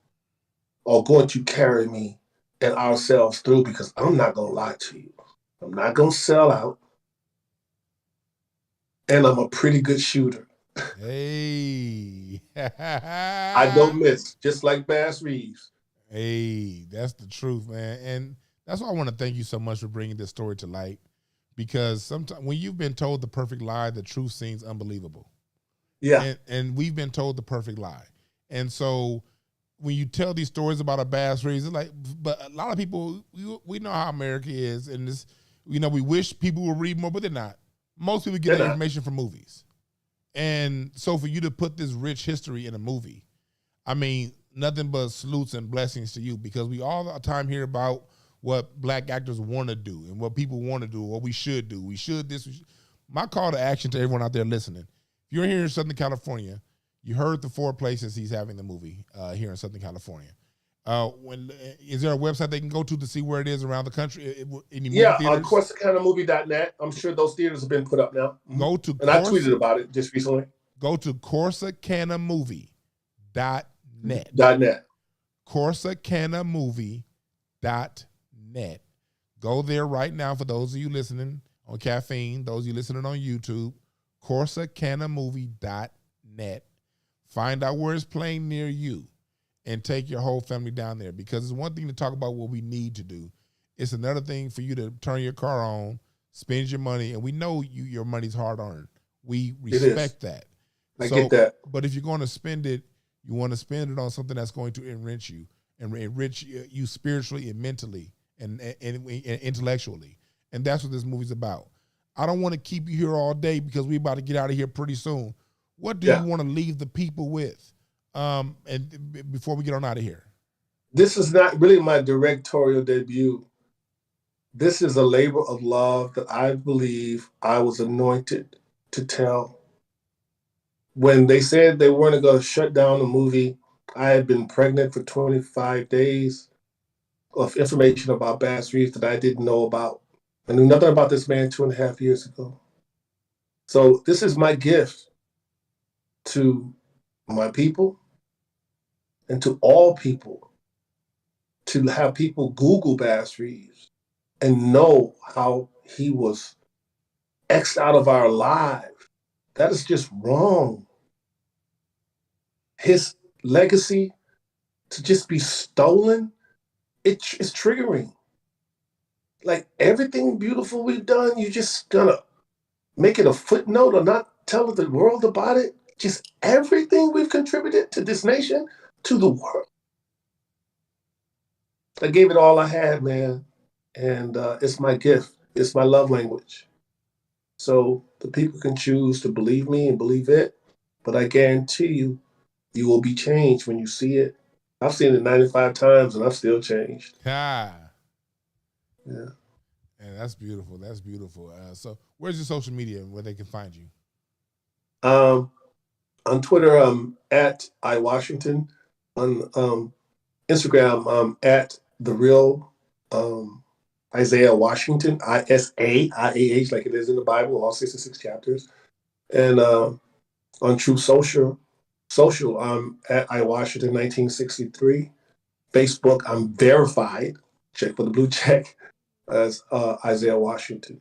are going to carry me and ourselves through, because I'm not going to lie to you. I'm not going to sell out. And I'm a pretty good shooter. Hey. I don't miss, just like Bass Reeves. Hey, that's the truth, man. And that's why I want to thank you so much for bringing this story to light, because sometimes when you've been told the perfect lie, the truth seems unbelievable. Yeah. And we've been told the perfect lie. And so when you tell these stories about a Bass Reeves, it's like, but a lot of people, we know how America is, and this, we wish people would read more, but they're not. Most people get their information from movies. And so for you to put this rich history in a movie, I mean, nothing but salutes and blessings to you, because we all the time hear about what Black actors want to do and what people want to do, what we should do. We should this. My call to action to everyone out there listening, if you're here in Southern California, you heard the 4 places he's having the movie here in Southern California. Is there a website they can go to see where it is around the country? On Corsicanamovie.net. I'm sure those theaters have been put up now. Go to I tweeted about it just recently. Go to Corsicanamovie.net. Corsicanamovie.net. Go there right now for those of you listening on Caffeine, those of you listening on YouTube. Corsicanamovie.net. Find out where it's playing near you. and take your whole family down there, because it's one thing to talk about what we need to do. It's another thing for you to turn your car on, spend your money, and we know your money's hard earned. We respect that. I get that. But if you're going to spend it, you want to spend it on something that's going to enrich you and enrich you spiritually and mentally and intellectually. And that's what this movie's about. I don't want to keep you here all day because we're about to get out of here pretty soon. What do you want to leave the people with? And before we get on out of here. This is not really my directorial debut. This is a labor of love that I believe I was anointed to tell. When they said they weren't going to shut down the movie, I had been pregnant for 25 days of information about Bass Reeves that I didn't know about. I knew nothing about this man 2.5 years ago. So this is my gift to my people and to all people, to have people Google Bass Reeves and know how he was X'd out of our lives. That is just wrong. His legacy to just be stolen, it's triggering. Like everything beautiful we've done, you just gonna make it a footnote or not tell the world about it? Just everything we've contributed to this nation, to the world. I gave it all I had, man. And it's my gift. It's my love language. So the people can choose to believe me and believe it, but I guarantee you, you will be changed when you see it. I've seen it 95 times and I've still changed. Yeah. Yeah, that's beautiful. That's beautiful. So where's your social media and where they can find you? On Twitter, I'm at iWashington. On Instagram, at the real Isaiah Washington, ISAIAH, like it is in the Bible, all 66 chapters. And on True Social, I'm at iWashington 1963. Facebook, I'm verified. Check for the blue check as Isaiah Washington.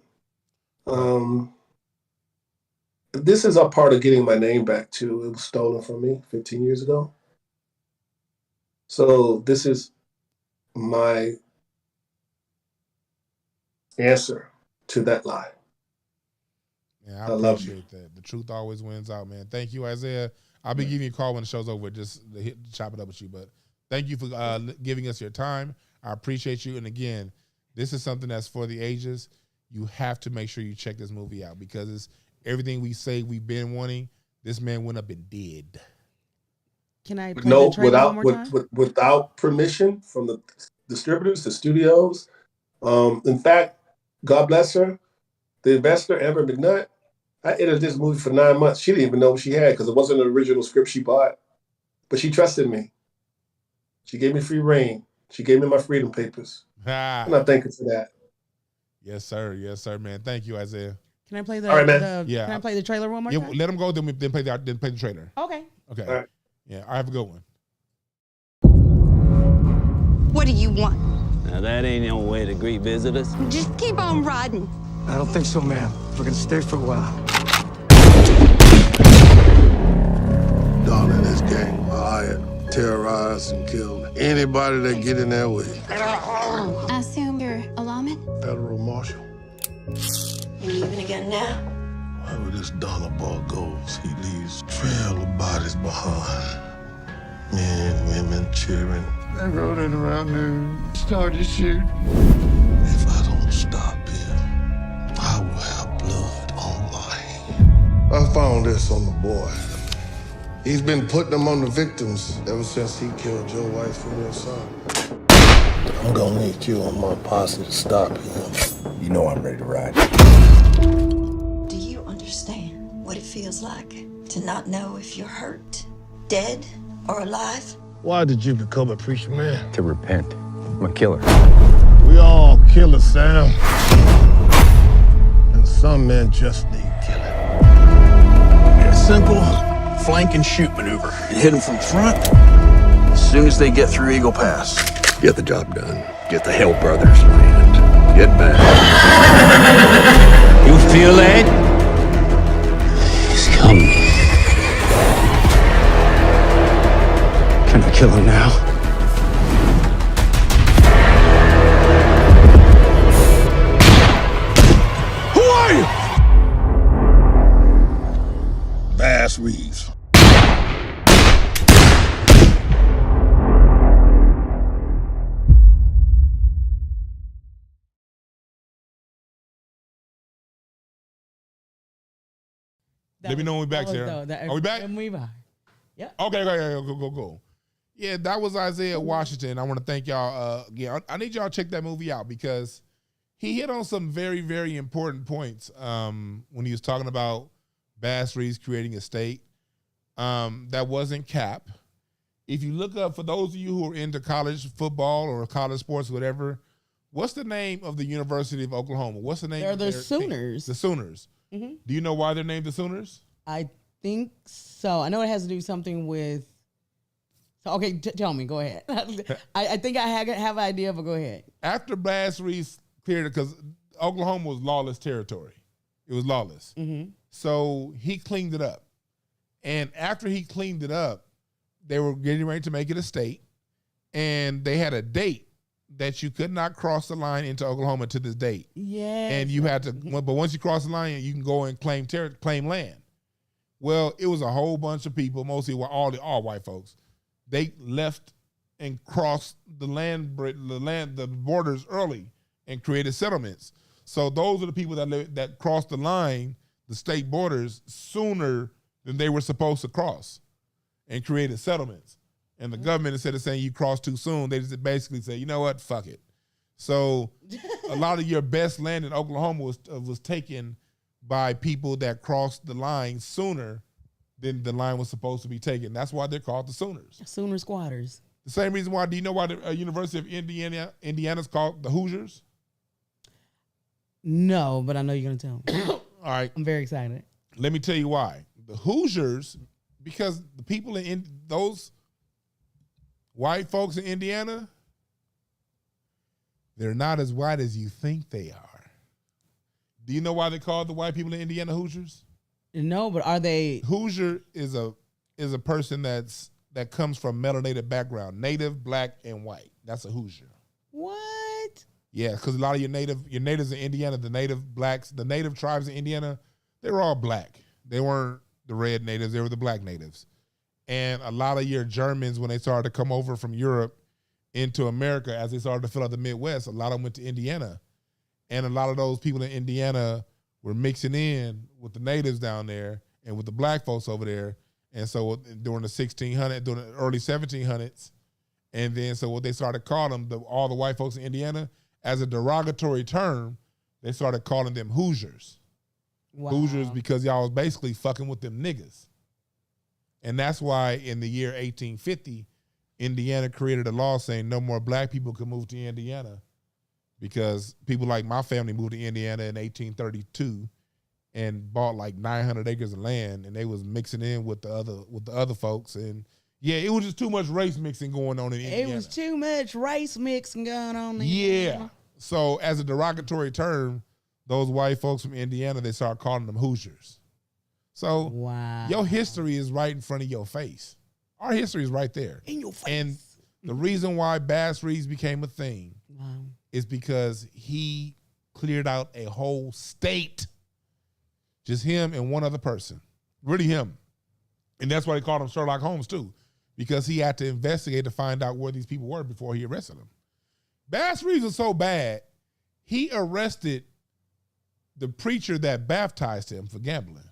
This is a part of getting my name back too. It was stolen from me 15 years ago. So this is my answer to that lie. Yeah, I appreciate that. The truth always wins out, man. Thank you, Isaiah. I'll be giving you a call when the show's over just to chop it up with you. But thank you for giving us your time. I appreciate you. And again, this is something that's for the ages. You have to make sure you check this movie out because it's everything we say we've been wanting. This man went up and did. Can I play the trailer one more time? Without permission from the distributors, the studios. In fact, God bless her, the investor, Amber McNutt, I edited this movie for 9 months. She didn't even know what she had because it wasn't an original script she bought. But she trusted me. She gave me free reign. She gave me my freedom papers. And I thank her for that. Yes, sir. Yes, sir, man. Thank you, Isaiah. Can I play the, all right, man. Can I play the trailer one more time? Let them go, then play the trailer. Okay. Okay. All right. Yeah, I have a good one. What do you want? Now that ain't no way to greet visitors. Just keep on riding. I don't think so, ma'am. We're gonna stay for a while. Darling, this gang hired, terrorized, and killed anybody that get in their way. I assume you're a lawman? Federal marshal. You leaving again now? Wherever this dollar ball goes, he leaves trail of bodies behind. Men, women, children. I rode it around noon, started to shoot. If I don't stop him, I will have blood on my hands. I found this on the boy. He's been putting them on the victims ever since he killed your wife and your son. I'm gonna need you on my posse to stop him. You know I'm ready to ride. Do you understand what it feels like to not know if you're hurt, dead, or alive? Why did you become a preacher man? To repent. I'm a killer. We all killers, Sam. And some men just need killing. A simple flank and shoot maneuver. And hit them from front as soon as they get through Eagle Pass. Get the job done. Get the Hell Brothers land. Get back. You feel that? He's coming. Can I kill killer now. Who are you? Bass Reeves. Let me know when we're back, Sarah. Are we back? Yeah. Okay, go. Yeah, that was Isaiah Washington. I want to thank y'all again. I need y'all to check that movie out because he hit on some very, very important points when he was talking about Bass Reeves creating a state. That wasn't cap. If you look up, for those of you who are into college football or college sports, whatever, what's the name of the University of Oklahoma? What's the name? They're the Sooners. The Sooners. Mm-hmm. Do you know why they're named the Sooners? I think so. I know it has to do something with. Okay, tell me. Go ahead. I think I have an idea, but go ahead. After Bass Reeves cleared it, because Oklahoma was lawless territory. It was lawless. Mm-hmm. So he cleaned it up. And after he cleaned it up, they were getting ready to make it a state. And they had a date that you could not cross the line into Oklahoma to this date. Yeah. And you had to, but once you cross the line, you can go and claim land. Well, it was a whole bunch of people, mostly all white folks. They left and crossed the borders early and created settlements. So those are the people that crossed the line, the state borders, sooner than they were supposed to cross, and created settlements. And the government, instead of saying you crossed too soon, they just basically say, you know what, fuck it. So a lot of your best land in Oklahoma was taken by people that crossed the line sooner than the line was supposed to be taken. That's why they're called the Sooners. Sooner squatters. The same reason why, do you know why the University of Indiana is called the Hoosiers? No, but I know you're going to tell me. All right. I'm very excited. Let me tell you why. The Hoosiers, because the people in those white folks in Indiana, they're not as white as you think they are. Do you know why they call the white people in Indiana Hoosiers? No, but are they? Hoosier is a person that comes from melanated background, native, black, and white. That's a Hoosier. What? Yeah, because a lot of your natives in Indiana, the native blacks, the native tribes in Indiana, they were all black. They weren't the red natives, they were the black natives. And a lot of your Germans, when they started to come over from Europe into America, as they started to fill out the Midwest, a lot of them went to Indiana. And a lot of those people in Indiana were mixing in with the natives down there and with the black folks over there. And so during the 1600s, during the early 1700s, and then so what they started calling them, all the white folks in Indiana, as a derogatory term, they started calling them Hoosiers. Wow. Hoosiers, because y'all was basically fucking with them niggas. And that's why in the year 1850, Indiana created a law saying no more black people could move to Indiana, because people like my family moved to Indiana in 1832 and bought like 900 acres of land, and they was mixing in with the other folks. And yeah, it was just too much race mixing going on in Indiana. It was too much race mixing going on in Indiana. So as a derogatory term, those white folks from Indiana, they started calling them Hoosiers. So wow. Your history is right in front of your face. Our history is right there. In your face. And the reason why Bass Reeves became a thing is because he cleared out a whole state. Just him and one other person. Really him. And that's why they called him Sherlock Holmes too, because he had to investigate to find out where these people were before he arrested them. Bass Reeves was so bad, he arrested the preacher that baptized him for gambling.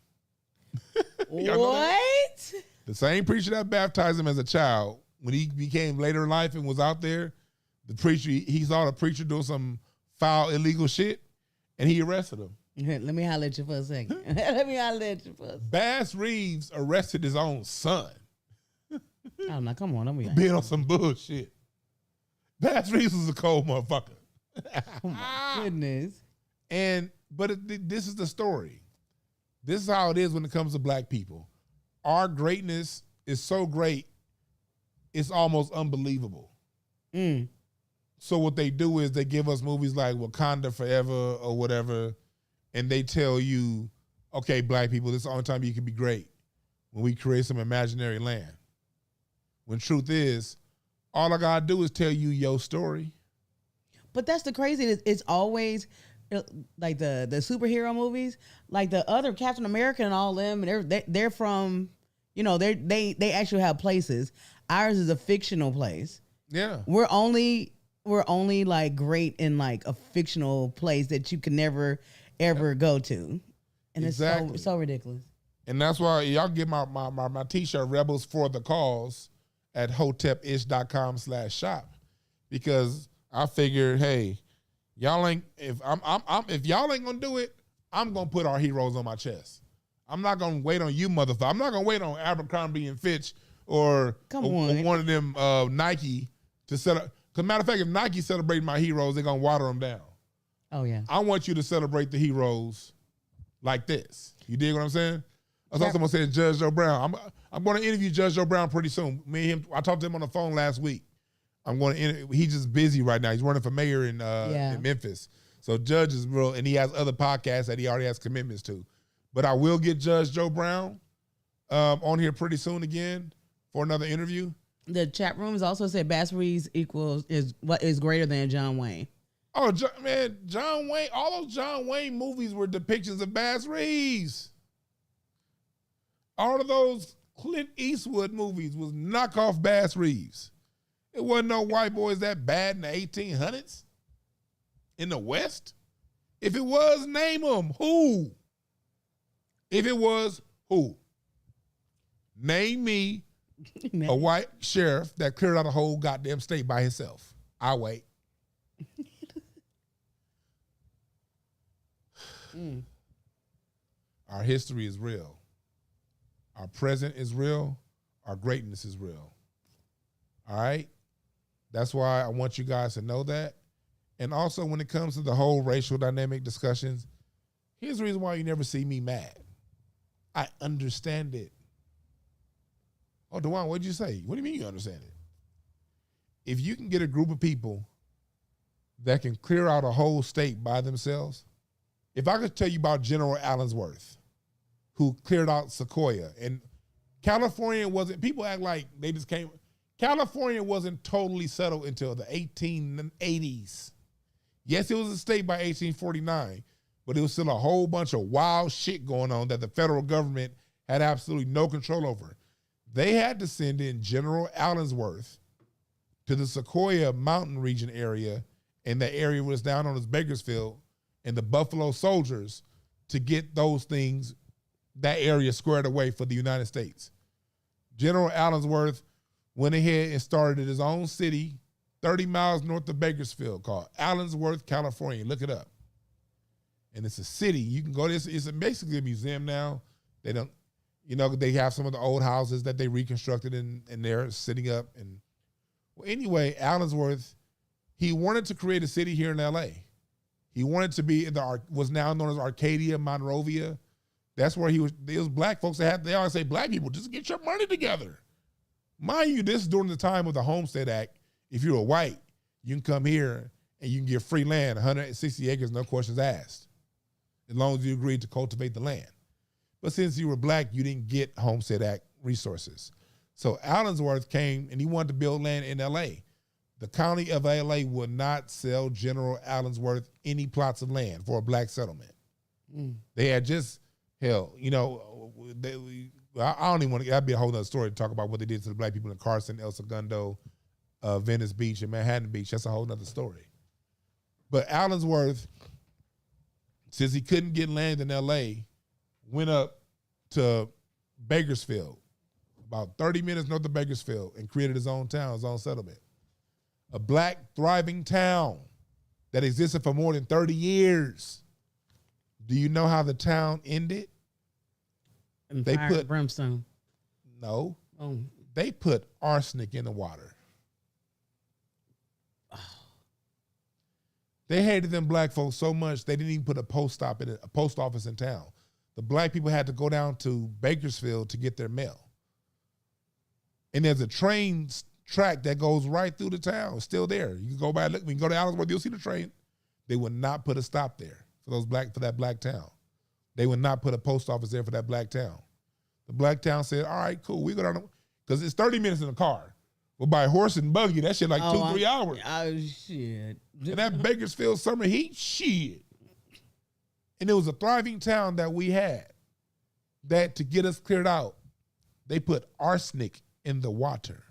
What? The same preacher that baptized him as a child, when he became later in life and was out there, the preacher, he saw the preacher doing some foul, illegal shit, and he arrested him. Let me holler at you for a second. Let me holler at you for a second. Bass Reeves arrested his own son. Oh, no, come on. Being on some bullshit. Bass Reeves was a cold motherfucker. Oh, my goodness. But this is the story. This is how it is when it comes to black people. Our greatness is so great, it's almost unbelievable. Mm. So what they do is they give us movies like Wakanda Forever or whatever, and they tell you, okay, black people, this is the only time you can be great, when we create some imaginary land. When truth is, All I gotta do is tell you your story. But that's the crazy. It's always like the superhero movies, like the other Captain America and all them, and they're from, they actually have places. Ours is a fictional place. Yeah, we're only like great in like a fictional place that you can never ever go to, and exactly. it's so ridiculous. And that's why y'all get my t-shirt Rebels for the Cause at hotepish.com/shop, because I figured, hey, y'all ain't if y'all ain't gonna do it, I'm gonna put our heroes on my chest. I'm not gonna wait on you, motherfucker. I'm not gonna wait on Abercrombie and Fitch or one of them Nike to set up. Cause matter of fact, if Nike celebrating my heroes, they're gonna water them down. Oh yeah. I want you to celebrate the heroes like this. You dig what I'm saying? I saw someone said Judge Joe Brown. I'm going to interview Judge Joe Brown pretty soon. Me and him, I talked to him on the phone last week. I'm going to he's just busy right now. He's running for mayor in Memphis. So Judge is real, and he has other podcasts that he already has commitments to. But I will get Judge Joe Brown on here pretty soon again for another interview. The chat rooms also said Bass Reeves is greater than John Wayne. Oh man, John Wayne! All those John Wayne movies were depictions of Bass Reeves. All of those Clint Eastwood movies was knockoff Bass Reeves. It wasn't no white boys that bad in the 1800s in the West. If it was, name them. Who? If it was, who? Name me a white sheriff that cleared out a whole goddamn state by himself. I'll wait. Our history is real. Our present is real. Our greatness is real. All right? That's why I want you guys to know that. And also, when it comes to the whole racial dynamic discussions, here's the reason why you never see me mad. I understand it. Oh, Dwan, what'd you say? What do you mean you understand it? If you can get a group of people that can clear out a whole state by themselves, if I could tell you about General Allensworth, who cleared out Sequoia, and California wasn't, people act like they just came, California wasn't totally settled until the 1880s. Yes, it was a state by 1849, but it was still a whole bunch of wild shit going on that the federal government had absolutely no control over. They had to send in General Allensworth to the Sequoia mountain region area, and that area was down on as Bakersfield, and the Buffalo Soldiers to get those things, that area squared away for the United States. General Allensworth went ahead and started his own city 30 miles north of Bakersfield called Allensworth, California. Look it up. And it's a city. You can go to, it's basically a museum now. They don't, they have some of the old houses that they reconstructed and they're sitting up. And well, anyway, Allensworth, he wanted to create a city here in LA. He wanted to be in was now known as Arcadia, Monrovia. That's where he was. There was black folks they always say, black people, just get your money together. Mind you, this is during the time of the Homestead Act. If you're a white, you can come here and you can get free land, 160 acres, no questions asked, as long as you agreed to cultivate the land. But since you were black, you didn't get Homestead Act resources. So Allensworth came and he wanted to build land in LA. The county of LA would not sell General Allensworth any plots of land for a black settlement. They had just, I don't even want to, that'd be a whole nother story to talk about what they did to the black people in Carson, El Segundo, Venice Beach, and Manhattan Beach. That's a whole nother story. But Allensworth, since he couldn't get land in LA, went up to Bakersfield, about 30 minutes north of Bakersfield, and created his own town, his own settlement. A black thriving town that existed for more than 30 years. Do you know how the town ended? And they put brimstone. No. Oh. They put arsenic in the water. Oh. They hated them black folks so much they didn't even put a post office in town. The black people had to go down to Bakersfield to get their mail. And there's a train track that goes right through the town. It's still there. You can go by, look, when you go to Allensworth, you'll see the train. They would not put a stop there for that black town. They would not put a post office there for that black town. The black town said, all right, cool, we go down, because it's 30 minutes in the car Well, by horse and buggy, that shit like 2-3 hours. Oh, shit. And that Bakersfield summer heat, shit. And it was a thriving town that we had that to get us cleared out, they put arsenic in the water.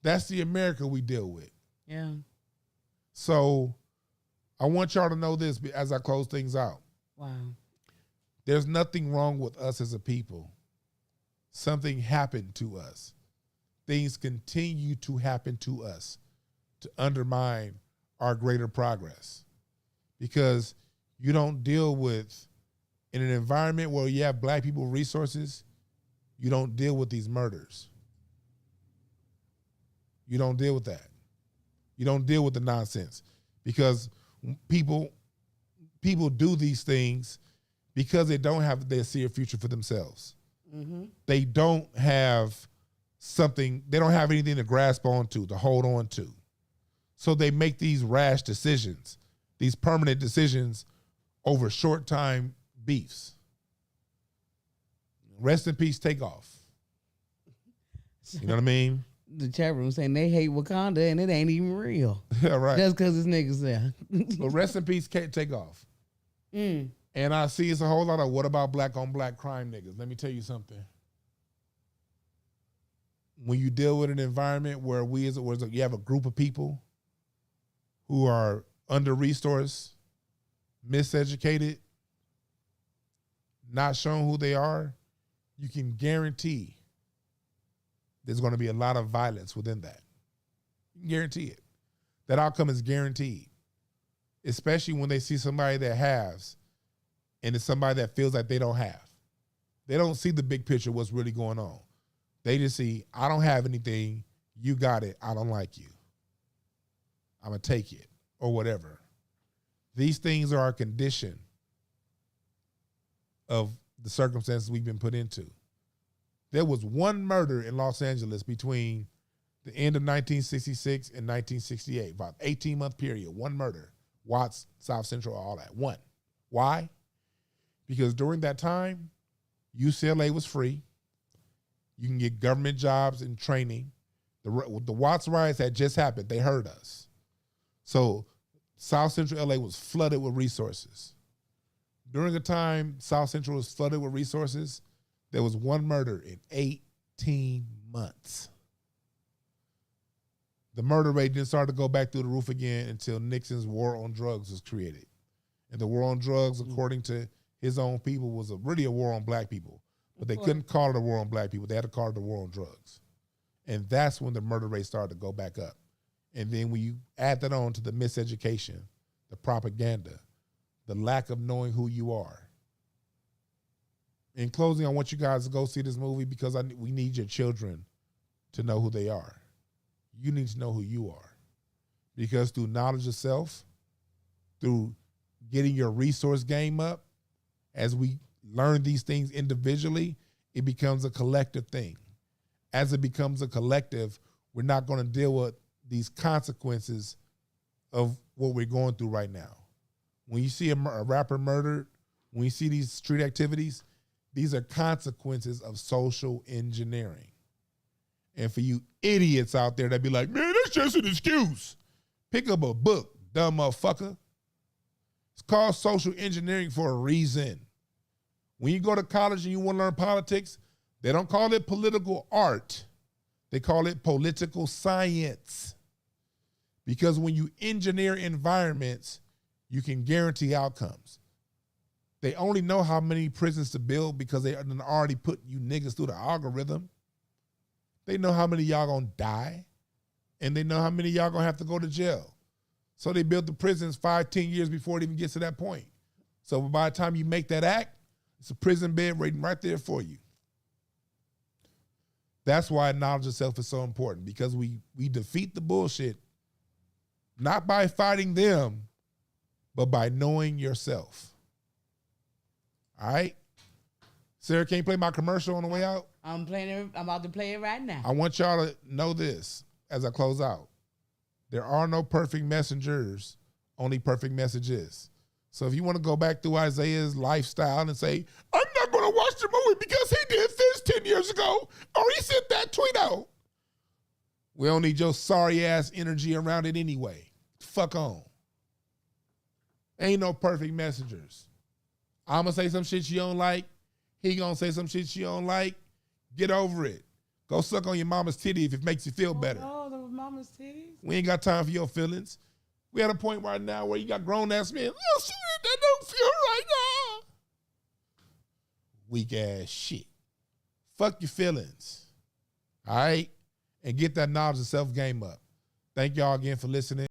That's the America we deal with. Yeah. So I want y'all to know this as I close things out. Wow. There's nothing wrong with us as a people. Something happened to us. Things continue to happen to us to undermine our greater progress. Because you don't deal with, in an environment where you have black people resources, you don't deal with these murders. You don't deal with that. You don't deal with the nonsense. Because people do these things because they see a future for themselves. Mm-hmm. They don't have anything to grasp onto, to hold on to. So they make these rash decisions, these permanent decisions over short time beefs. Rest in peace, Takeoff. You know what I mean? The chat room saying they hate Wakanda and it ain't even real. Yeah, right. Just because it's niggas there. But rest in peace, Takeoff. And I see it's a whole lot of what about black on black crime niggas. Let me tell you something. When you deal with an environment where you have a group of people who are under-resourced, miseducated, not shown who they are, you can guarantee there's going to be a lot of violence within that. You can guarantee it. That outcome is guaranteed, especially when they see somebody that has and it's somebody that feels like they don't have. They don't see the big picture of what's really going on. They just see, I don't have anything, you got it, I don't like you. I'm going to take it, or whatever. These things are a condition of the circumstances we've been put into. There was one murder in Los Angeles between the end of 1966 and 1968, about 18-month period, one murder. Watts, South Central, all that, one. Why? Because during that time, UCLA was free. You can get government jobs and training. The Watts riots had just happened. They heard us. So South Central LA was flooded with resources. During the time South Central was flooded with resources, there was one murder in 18 months. The murder rate didn't start to go back through the roof again until Nixon's war on drugs was created. And the war on drugs, according to his own people, was really a war on black people. But they couldn't call it a war on black people. They had to call it a war on drugs. And that's when the murder rate started to go back up. And then when you add that on to the miseducation, the propaganda, the lack of knowing who you are. In closing, I want you guys to go see this movie because we need your children to know who they are. You need to know who you are. Because through knowledge of self, through getting your resource game up, as we learn these things individually, it becomes a collective thing. As it becomes a collective, we're not going to deal with these consequences of what we're going through right now. When you see a rapper murdered, when you see these street activities, these are consequences of social engineering. And for you idiots out there that be like, man, that's just an excuse. Pick up a book, dumb motherfucker. It's called social engineering for a reason. When you go to college and you want to learn politics, they don't call it political art. They call it political science. Because when you engineer environments, you can guarantee outcomes. They only know how many prisons to build because they already put you niggas through the algorithm. They know how many y'all gonna die, and they know how many y'all gonna have to go to jail. So they built the prisons 5-10 years before it even gets to that point. So by the time you make that act, it's a prison bed waiting right there for you. That's why knowledge of self is so important, because we defeat the bullshit not by fighting them, but by knowing yourself. All right? Sarah, can you play my commercial on the way out? I'm playing it. I'm about to play it right now. I want y'all to know this as I close out. There are no perfect messengers, only perfect messages. So if you want to go back through Isaiah's lifestyle and say, I'm not going to watch the movie because he did this 10 years ago, or he sent that tweet out. We don't need your sorry ass energy around it anyway. Fuck on. Ain't no perfect messengers. I'm gonna say some shit you don't like. He gonna say some shit you don't like. Get over it. Go suck on your mama's titty if it makes you feel better. Oh, the mama's titties? We ain't got time for your feelings. We at a point right now where you got grown-ass men. Oh, shit, that don't feel right now. Weak ass shit. Fuck your feelings. All right? And get that knowledge and self-game up. Thank y'all again for listening.